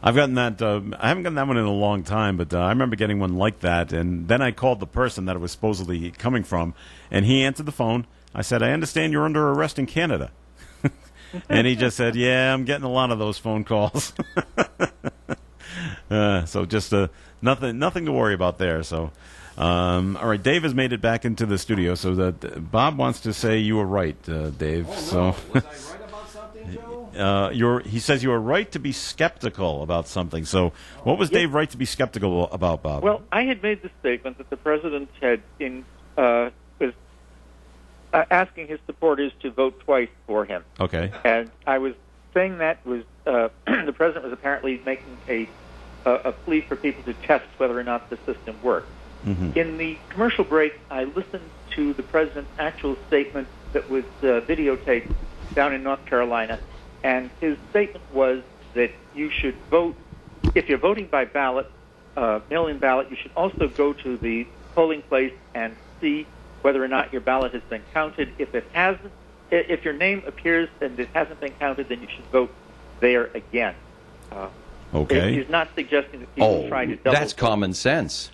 I've gotten that. I haven't gotten that one in a long time, but I remember getting one like that. And then I called the person that it was supposedly coming from, and he answered the phone. I said, "I understand you're under arrest in Canada." And he just said, "Yeah, I'm getting a lot of those phone calls." So just nothing to worry about there. So, all right, Dave has made it back into the studio. So that Bob wants to say you were right, Dave. Oh, no. So Was I right about something, Joe? he says you were right to be skeptical about something. So what was Dave right to be skeptical about, Bob? Well, I had made the statement that the president had was asking his supporters to vote twice for him. Okay. And I was saying that was the president was apparently making a plea for people to test whether or not the system worked. Mm-hmm. In the commercial break, I listened to the president's actual statement that was videotaped down in North Carolina, and his statement was that you should vote, if you're voting by ballot, mail-in ballot, you should also go to the polling place and see whether or not your ballot has been counted. If it hasn't, if your name appears and it hasn't been counted, then you should vote there again. Okay. He's not suggesting that people try to double that's vote. common sense.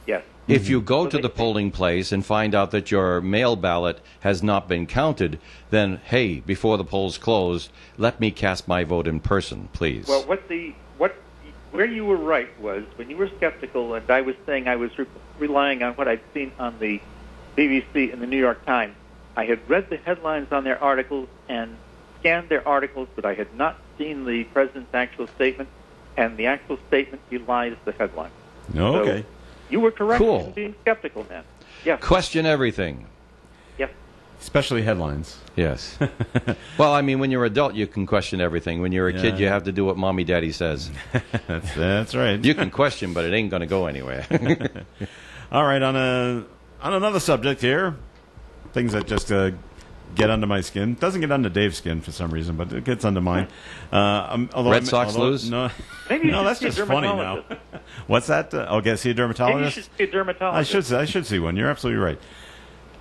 Yes. If you go to the polling place and find out that your mail ballot has not been counted, then, hey, before the polls close, let me cast my vote in person, please. Well, where you were right was when you were skeptical, and I was saying I was relying on what I'd seen on the BBC and the New York Times. I had read the headlines on their articles and scanned their articles, but I had not seen the president's actual statement, and the actual statement belies the headline. Okay. So you were correct Cool. in being skeptical, man. Yes. Question everything. Yes. Especially headlines. Yes. Well, I mean, when you're an adult, you can question everything. When you're a kid, you have to do what mommy, daddy says. That's right. You can question, but it ain't going to go anywhere. All right, on another subject here, things that just get under my skin. Doesn't get under Dave's skin for some reason, but it gets under mine. Red Sox lose? No, Maybe you no, should that's see a just funny now. dermatologist. What's that? See a dermatologist? Maybe you should see a dermatologist. I should see one. You're absolutely right.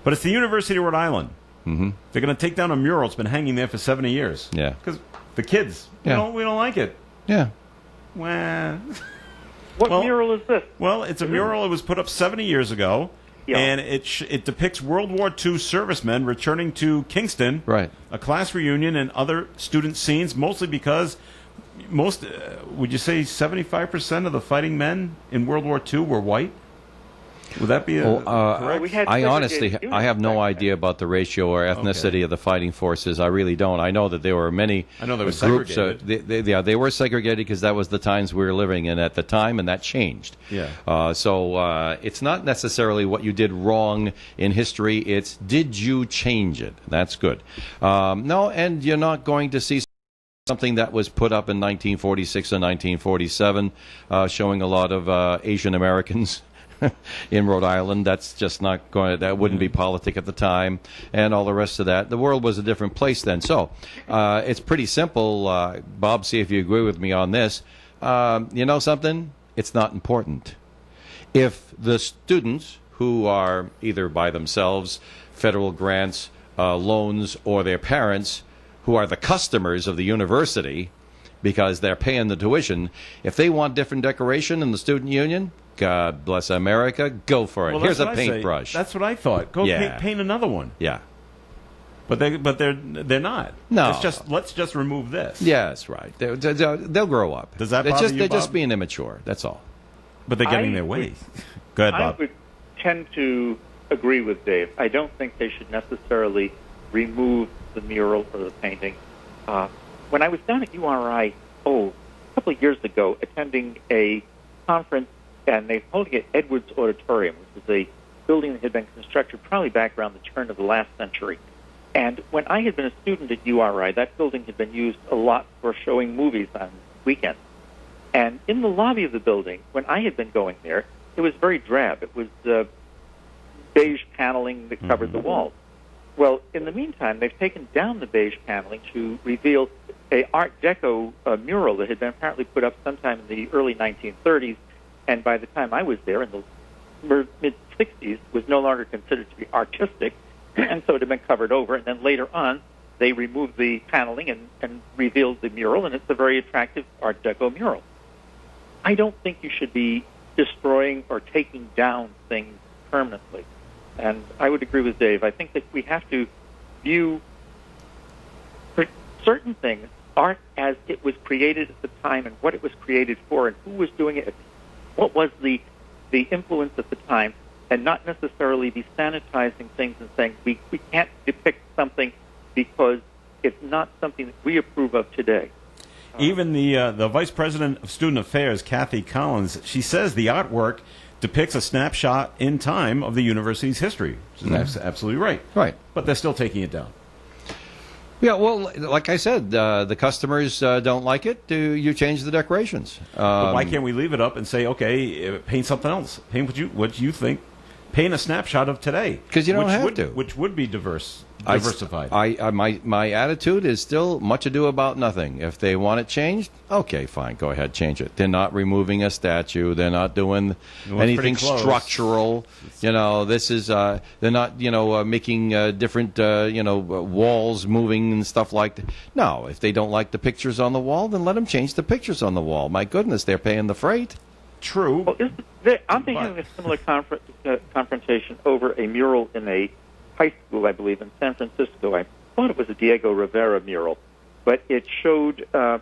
But it's the University of Rhode Island. Mm-hmm. They're going to take down a mural. It's been hanging there for 70 years. Yeah. Because the kids, we don't like it. Yeah. Well, What mural is this? Well, it's a mural. It was put up 70 years ago. Yeah. And it depicts World War II servicemen returning to Kingston, right? A class reunion and other student scenes, mostly because would you say 75% of the fighting men in World War II were white? Would that be correct? We had I segregated honestly, units I have no back idea about the ratio or ethnicity of the fighting forces. I really don't. I know that there were many I know they were groups. segregated. They were segregated because that was the times we were living in at the time, and that changed. Yeah. So it's not necessarily what you did wrong in history. It's did you change it? That's good. No, and you're not going to see something that was put up in 1946 and 1947, showing a lot of Asian Americans in Rhode Island. That's just not going to, that wouldn't be politic at the time, and all the rest of that. The world was a different place then. So it's pretty simple. Bob, see if you agree with me on this. You know something? It's not important. If the students who are either by themselves, federal grants, loans, or their parents, who are the customers of the university because they're paying the tuition, if they want different decoration in the student union, God bless America, go for it. Well, Here's a that's what I say. paintbrush. That's what I thought. Go paint another one. Yeah. But they're not. No. Let's just remove this. Yes, right. They'll grow up. Does that It's bother just, you, They're Bob? just being immature. That's all. But they're getting their way. Go ahead, I Bob. would tend to agree with Dave. I don't think they should necessarily remove the mural or the painting. When I was down at URI, a couple of years ago, attending a conference, and they were holding it at Edwards Auditorium, which was a building that had been constructed probably back around the turn of the last century. And when I had been a student at URI, that building had been used a lot for showing movies on weekends. And in the lobby of the building, when I had been going there, it was very drab. It was beige paneling that covered the walls. Well, in the meantime, they've taken down the beige paneling to reveal a Art Deco mural that had been apparently put up sometime in the early 1930s, and by the time I was there in the mid-60s, was no longer considered to be artistic, and so it had been covered over. And then later on, they removed the paneling and revealed the mural, and it's a very attractive Art Deco mural. I don't think you should be destroying or taking down things permanently. And I would agree with Dave. I think that we have to view certain things, art as it was created at the time and what it was created for and who was doing it, what was the influence at the time, and not necessarily be sanitizing things and saying we can't depict something because it's not something that we approve of today. Even the Vice President of Student Affairs, Kathy Collins, she says the artwork depicts a snapshot in time of the university's history. That's absolutely right. Right. But they're still taking it down. Yeah, well, like I said, the customers don't like it. You change the decorations. But why can't we leave it up and say, okay, paint something else? Paint what you think. Paint a snapshot of today. Because you don't have to. Which would be diversified. My attitude is still much ado about nothing. If they want it changed, okay, fine, go ahead, change it. They're not removing a statue. They're not doing anything structural. This is they're not making different walls moving and stuff like that. No, if they don't like the pictures on the wall, then let them change the pictures on the wall. My goodness, they're paying the freight. True. Well, I'm thinking of a similar confrontation over a mural in a high school, I believe, in San Francisco. I thought it was a Diego Rivera mural, but it showed the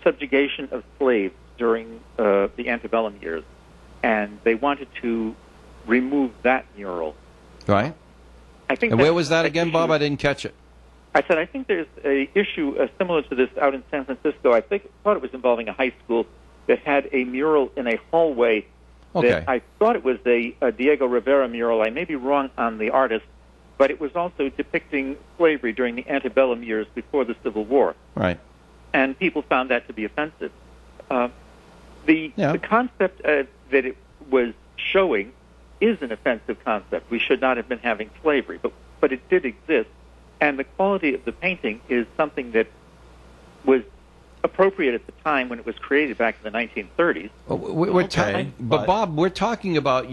subjugation of slaves during the antebellum years, and they wanted to remove that mural. Right. I think. And where was that again, Bob? I didn't catch it. I said I think there's a issue similar to this out in San Francisco. I thought it was involving a high school that had a mural in a hallway. That I thought it was a Diego Rivera mural. I may be wrong on the artist, but it was also depicting slavery during the antebellum years before the Civil War. Right. And people found that to be offensive. The concept that it was showing is an offensive concept. We should not have been having slavery, but it did exist. And the quality of the painting is something that was appropriate at the time when it was created back in the 1930s. But Bob, we're talking about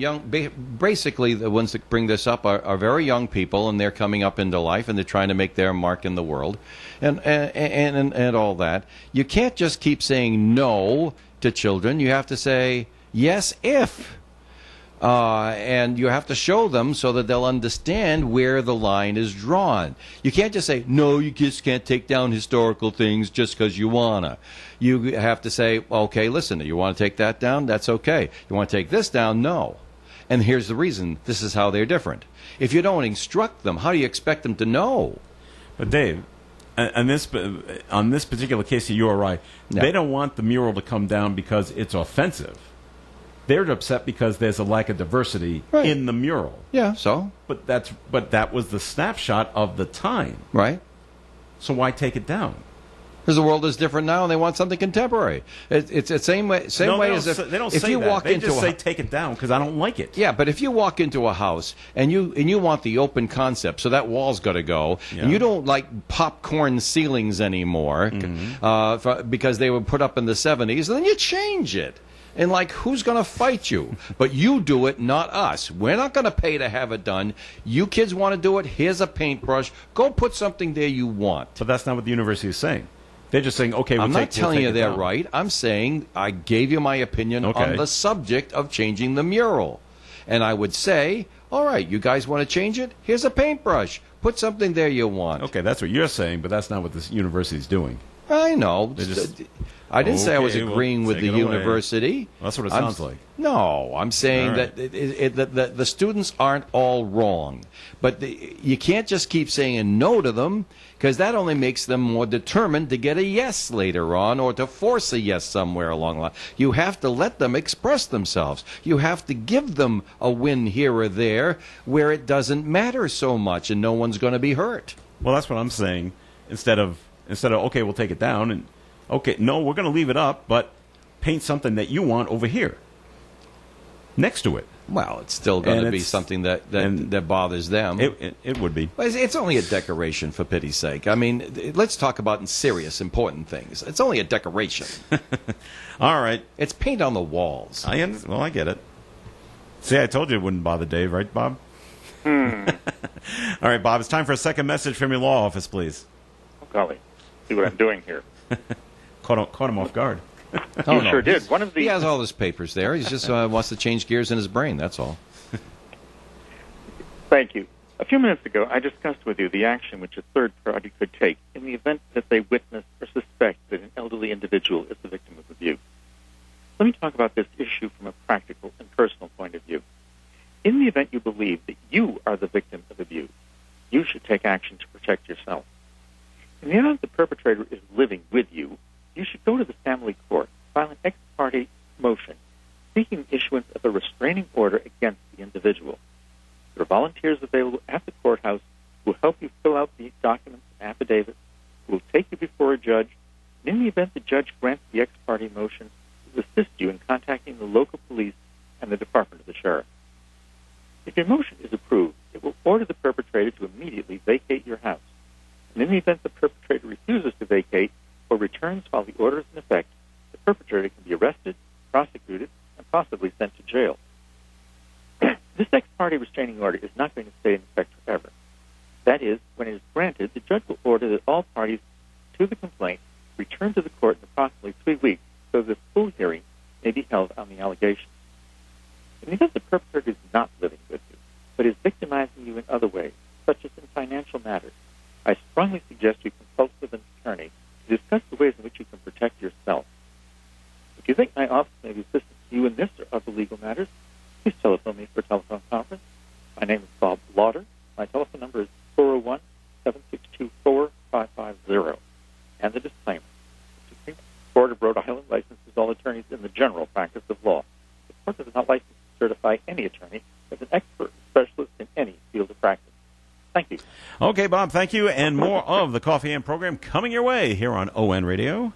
basically the ones that bring this up are very young people, and they're coming up into life, and they're trying to make their mark in the world, and all that. You can't just keep saying no to children. You have to say yes if. And you have to show them so that they'll understand where the line is drawn. You can't just say, no, you just can't take down historical things just because you wanna. You have to say, okay, listen, you want to take that down? That's okay. You want to take this down? No. And here's the reason. This is how they're different. If you don't instruct them, how do you expect them to know? But Dave, on this particular case, you are right. Yeah. They don't want the mural to come down because it's offensive. They're upset because there's a lack of diversity in the mural. Yeah, so? But that was the snapshot of the time. Right. So why take it down? Because the world is different now, and they want something contemporary. It's the same way as if they don't if say you that. walk They into just a say take it down because I don't like it. Yeah, but if you walk into a house and you want the open concept, so that wall's got to go, and you don't like popcorn ceilings anymore because they were put up in the 70s, then you change it. And, like, who's going to fight you? But you do it, not us. We're not going to pay to have it done. You kids want to do it, here's a paintbrush. Go put something there you want. But that's not what the university is saying. They're just saying, okay, I'm not telling you they're down. right. I'm saying I gave you my opinion on the subject of changing the mural. And I would say, all right, you guys want to change it? Here's a paintbrush. Put something there you want. Okay, that's what you're saying, but that's not what this university is doing. I know. I didn't say I was Okay, agreeing with the take it away. university. Well, that's what it sounds like. No, I'm saying All right. that the students aren't all wrong. But you can't just keep saying no to them, because that only makes them more determined to get a yes later on or to force a yes somewhere along the line. You have to let them express themselves. You have to give them a win here or there where it doesn't matter so much and no one's going to be hurt. Well, that's what I'm saying. Instead of okay, we'll take it down, and okay, no, we're going to leave it up, but paint something that you want over here next to it. Well, it's still going to be something that bothers them. It would be. But it's only a decoration, for pity's sake. I mean, let's talk about serious, important things. It's only a decoration. All right. It's paint on the walls. Well, I get it. See, I told you it wouldn't bother Dave, right, Bob? All right, Bob, it's time for a second message from your law office, please. Oh, golly. See what I'm doing here. Caught him off guard. You sure did. He has all his papers there. He just wants to change gears in his brain, that's all. Thank you. A few minutes ago, I discussed with you the action which a third party could take in the event that they witness or suspect that an elderly individual is the victim of abuse. Let me talk about this issue from a practical and personal point of view. In the event you believe that you are the victim of abuse, you should take action to protect yourself. In the event the perpetrator is living with you, you should go to the family court, file an ex parte motion seeking issuance of a restraining order against the individual. There are volunteers available at the courthouse who will help you fill out the documents and affidavits, who will take you before a judge, and in the event the judge grants the ex parte motion, will assist you in contacting the local police and the Department of the Sheriff. If your motion is approved, it will order the perpetrator to immediately vacate your house. And in the event the perpetrator refuses to vacate or returns while the order is in effect, the perpetrator can be arrested, prosecuted, and possibly sent to jail. This ex parte restraining order is not going to stay in effect forever. That is, when it is granted, the judge will order that all parties to the complaint return to the court in approximately 3 weeks so that a full hearing may be held on the allegation. In the event the perpetrator is not living with you, but is victimizing you in other ways, such as in financial matters, I strongly suggest you consult with an attorney to discuss the ways in which you can protect yourself. If you think my office may be assisting you in this or other legal matters, please telephone me for a telephone conference. My name is Bob Lauder. My telephone number is 401-762-4550. And the disclaimer. The Supreme Court of Rhode Island licenses all attorneys in the general practice of law. The court does not license to certify any attorney as an expert specialist in any field of practice. Thank you. Okay, Bob, thank you. And more of the Coffee and program coming your way here on ON Radio.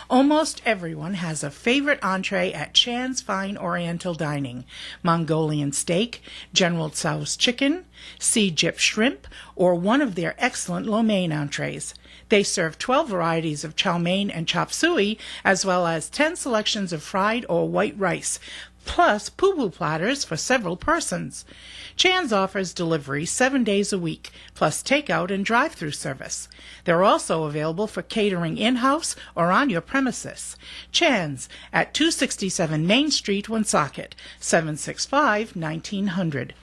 Almost everyone has a favorite entree at Chan's Fine Oriental Dining. Mongolian steak, General Tso's chicken, sea jip shrimp, or one of their excellent lo mein entrees. They serve 12 varieties of chow mein and chop suey, as well as 10 selections of fried or white rice, plus poo-poo platters for several persons. Chan's offers delivery 7 days a week, plus takeout and drive-through service. They're also available for catering in-house or on your premises. Chan's at 267 Main Street, Woonsocket, 765-1900.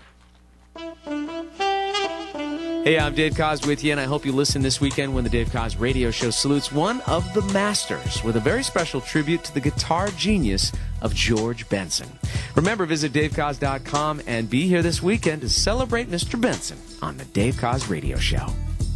Hey, I'm Dave Koz with you, and I hope you listen this weekend when the Dave Koz Radio Show salutes one of the masters with a very special tribute to the guitar genius of George Benson. Remember, visit DaveKoz.com and be here this weekend to celebrate Mr. Benson on the Dave Koz Radio Show.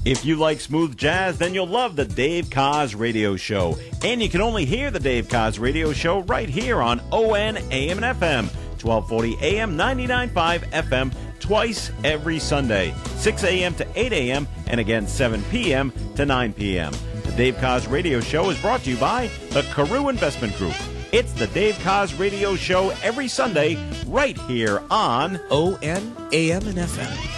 If you like smooth jazz, then you'll love the Dave Koz Radio Show. And you can only hear the Dave Koz Radio Show right here on ON AM and FM, 1240 AM, 99.5 FM, twice every Sunday, 6 a.m. to 8 a.m., and again 7 p.m. to 9 p.m. The Dave Koz Radio Show is brought to you by the Carew Investment Group. It's the Dave Koz Radio Show every Sunday right here on ON AM and FM.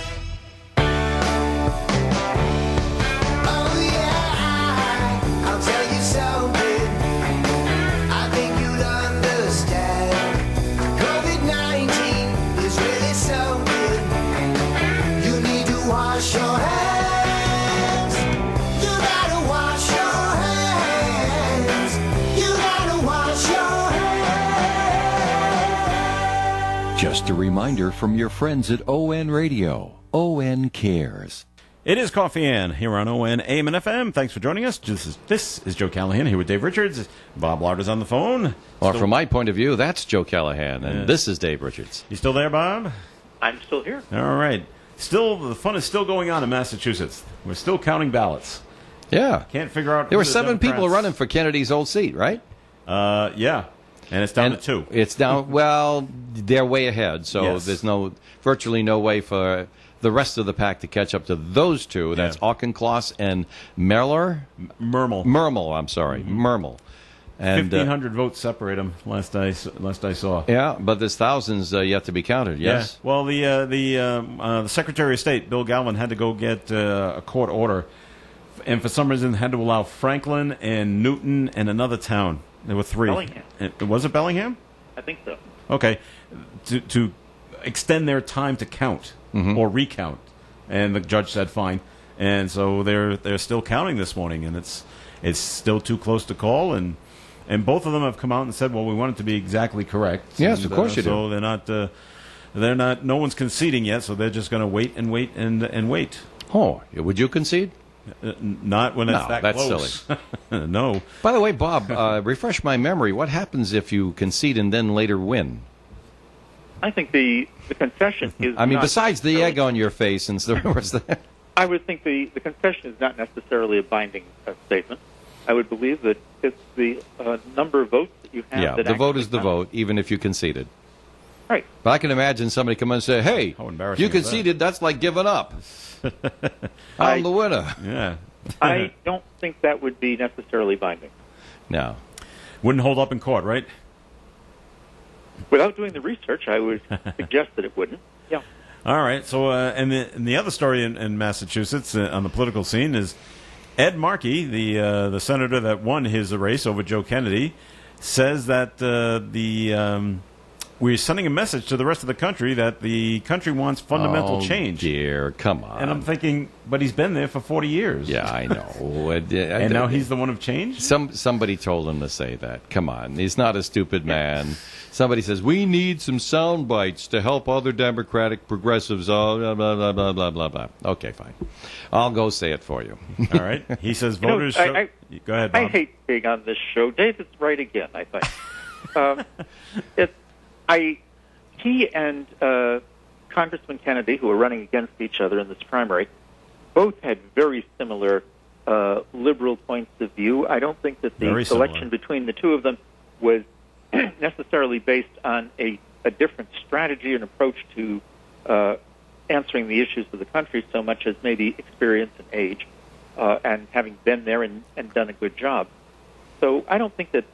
Just a reminder from your friends at ON Radio. ON cares. It is Coffee Ann here on ON AM and FM. Thanks for joining us. This is Joe Callahan here with Dave Richards. Bob Lauder's on the phone. Well, from my point of view, that's Joe Callahan, and this is Dave Richards. You still there, Bob? I'm still here. All right. Still, the fun is still going on in Massachusetts. We're still counting ballots. Yeah. Can't figure out. There were who the 7 people Democrats- running for Kennedy's old seat, right? Yeah. And it's down to 2. It's down. Well, they're way ahead, so Yes. there's virtually no way for the rest of the pack to catch up to those two. That's Auchincloss and Mermel. I'm sorry, Mermel. And 1,500 votes separate them. Last I saw. Yeah, but there's thousands yet to be counted. Yes. Yeah. Well, the Secretary of State, Bill Galvin, had to go get a court order, and for some reason had to allow Franklin and Newton and another town. There were 3. Bellingham. Was it Bellingham? I think so. Okay. To extend their time to count or recount, and the judge said fine, and so they're still counting this morning, and it's still too close to call, and both of them have come out and said, well, we want it to be exactly correct. Yes, and, of course you do. So they're not. No one's conceding yet, so they're just going to wait and wait and wait. Oh, would you concede? Not when it's that that's close. Silly. No. By the way, Bob, refresh my memory. What happens if you concede and then later win? I think the concession is. I mean, not besides the egg on your face and the was that. I would think the concession is not necessarily a binding statement. I would believe that it's the number of votes that you have. Yeah, that the vote actually is the count. vote, even if you conceded. Right. But I can imagine somebody come in and say, "Hey, How embarrassing you is that? conceded. That's like giving up. I'm the winner." Yeah. I don't think that would be necessarily binding. No. Wouldn't hold up in court, right? Without doing the research, I would suggest that it wouldn't. Yeah. All right. So, and the other story in Massachusetts on the political scene is Ed Markey, the senator that won his race over Joe Kennedy, says that we're sending a message to the rest of the country that the country wants fundamental change. Dear, come on. And I'm thinking, but he's been there for 40 years. Yeah, I know. And now he's the one of change? Somebody told him to say that. Come on. He's not a stupid man. Somebody says, we need some sound bites to help other Democratic progressives. Oh, blah, blah, blah, blah, blah, blah, blah. Okay, fine. I'll go say it for you. All right. He says voters... You know, go ahead, Bob. I hate being on this show. David's right again, I think. He and Congressman Kennedy, who are running against each other in this primary, both had very similar liberal points of view. I don't think that the selection between the two of them was necessarily based on a different strategy and approach to answering the issues of the country so much as maybe experience and age and having been there and done a good job. So I don't think that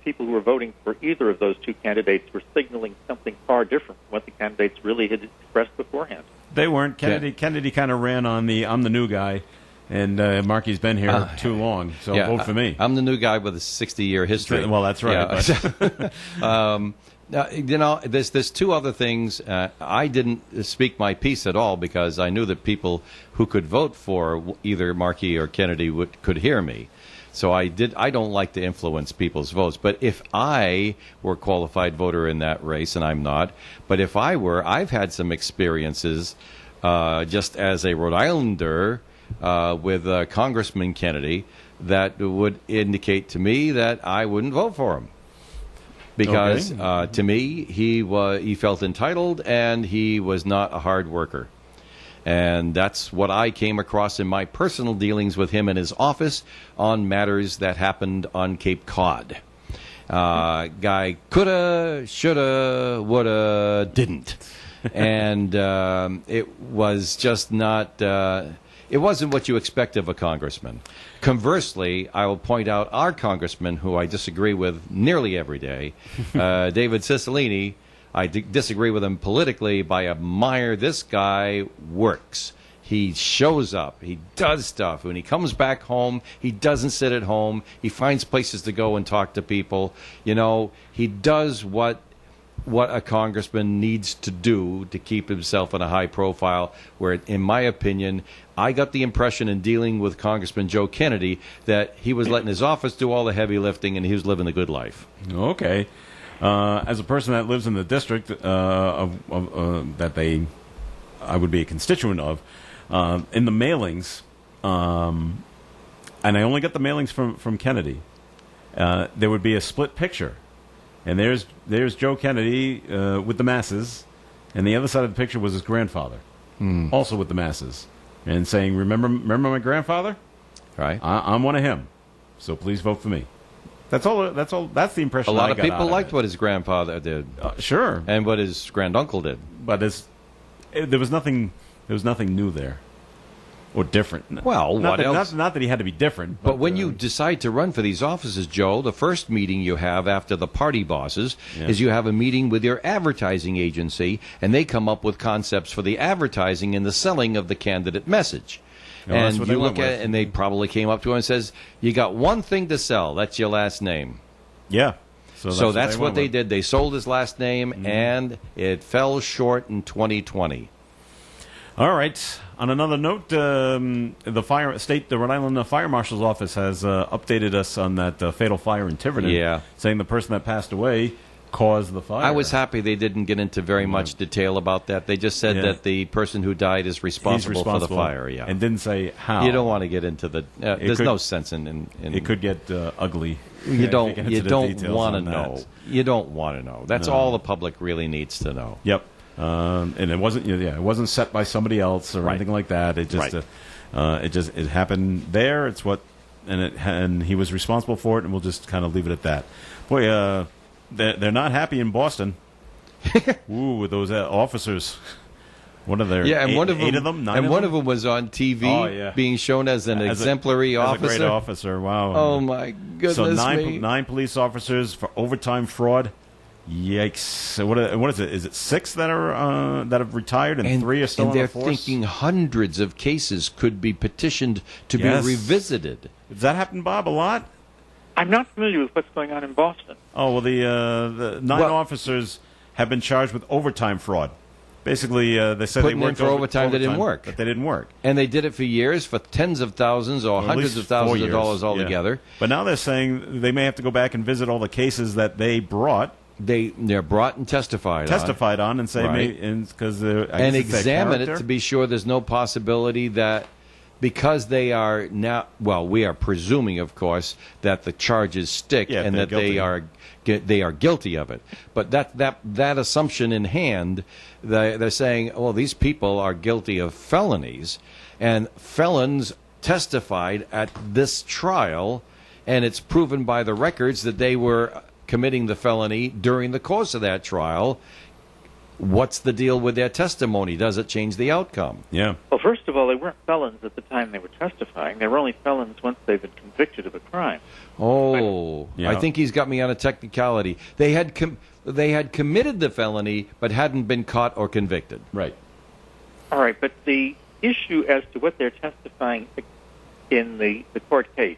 people who were voting for either of those two candidates were signaling something far different from what the candidates really had expressed beforehand. They weren't. Kennedy kind of ran on the I'm the new guy, and Markey's been here too long, so vote for me. I'm the new guy with a 60-year history. Well, that's right. Yeah. You know, there's two other things. I didn't speak my piece at all because I knew that people who could vote for either Markey or Kennedy could hear me. So I don't like to influence people's votes. But if I were a qualified voter in that race, and I'm not, but if I were, I've had some experiences just as a Rhode Islander with Congressman Kennedy, that would indicate to me that I wouldn't vote for him. Because to me, he felt entitled and he was not a hard worker. And that's what I came across in my personal dealings with him in his office on matters that happened on Cape Cod. Guy coulda, shoulda, woulda, didn't. And it was just not... it wasn't what you expect of a congressman. Conversely, I will point out our congressman, who I disagree with nearly every day, David Cicilline. I disagree with him politically, but I admire this guy works. He shows up. He does stuff. When he comes back home, he doesn't sit at home. He finds places to go and talk to people. You know, he does what a congressman needs to do to keep himself in a high profile, where, in my opinion, I got the impression in dealing with Congressman Joe Kennedy that he was letting his office do all the heavy lifting and he was living the good life. Okay. As a person that lives in the district I would be a constituent of, in the mailings, and I only got the mailings from Kennedy, there would be a split picture. And there's Joe Kennedy with the masses, and the other side of the picture was his grandfather, also with the masses, and saying, remember my grandfather? Right. I'm one of him, so please vote for me. That's all. That's the impression. A lot I of got people out of liked it. what his grandfather did. Sure. And what his granduncle did. But there was nothing new there, or different. Well, not what that, else? Not that he had to be different. But when you decide to run for these offices, Joe, the first meeting you have after the party bosses is you have a meeting with your advertising agency, and they come up with concepts for the advertising and the selling of the candidate message. Well, that's and what you they look went at with. it, and they probably came up to him and says, "You got one thing to sell. That's your last name." Yeah. So that's what went they with. did. They sold his last name, and it fell short in 2020. All right. On another note, the Rhode Island Fire Marshal's office has updated us on that fatal fire in Tiverton. Yeah. Saying the person that passed away caused the fire. I was happy they didn't get into very much detail about that. They just said that the person who died is responsible for the fire. Yeah, and didn't say how. You don't want to get into the. There's no sense in. It could get ugly. You don't. if get You into the don't details want to on that. know. You don't want to know. That's No. all the public really needs to know. Yep. And it wasn't. It wasn't set by somebody else or anything like that. It just. It happened there. It's what, and he was responsible for it, and we'll just kind of leave it at that. Boy, they're not happy in Boston. Ooh, with those officers. What are there? Yeah, and one of them, 8 of them, 9 and of one them? of them was on TV, being shown as an exemplary officer. As a great officer. Wow. Oh my goodness So me! 9 police officers for overtime fraud. Yikes! So what is it? Is it 6 that have retired and 3 are still and on they're the force? thinking hundreds of cases could be petitioned to Yes. be revisited. Does that happen, Bob, a lot? I'm not familiar with what's going on in Boston. Oh, well, the 9 officers have been charged with overtime fraud. Basically, they said Putting they in worked for overtime that didn't work. But they didn't work. And they did it for years, for tens of thousands or At hundreds least of thousands 4 of years. dollars Yeah. altogether. But now they're saying they may have to go back and visit all the cases that they brought. They're brought and testified on and say, Right. because and examine it to be sure there's no possibility that because they are now, well, we are presuming, of course, that the charges stick Yeah, and they're that they are guilty of it. But that assumption in hand, they're saying, well, these people are guilty of felonies, and felons testified at this trial, and it's proven by the records that they were committing the felony during the course of that trial. What's the deal with their testimony? Does it change the outcome? Yeah. Well, first of all, they weren't felons at the time they were testifying. They were only felons once they've been convicted of a crime. Oh, Yeah. I think he's got me on a technicality. They had committed the felony, but hadn't been caught or convicted. Right. All right, but the issue as to what they're testifying in the court case,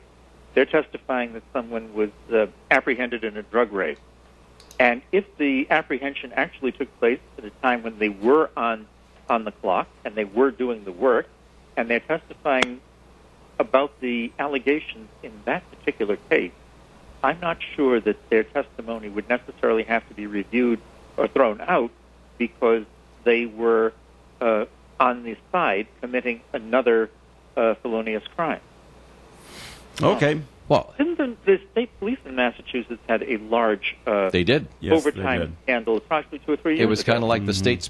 they're testifying that someone was apprehended in a drug raid. And if the apprehension actually took place at a time when they were on the clock and they were doing the work, and they're testifying about the allegations in that particular case, I'm not sure that their testimony would necessarily have to be reviewed or thrown out because they were on the side committing another felonious crime. Okay. Well, Didn't the state police in Massachusetts had a large they did. Yes, overtime they did. scandal approximately 2 or 3 years It was ago? kind of like the state's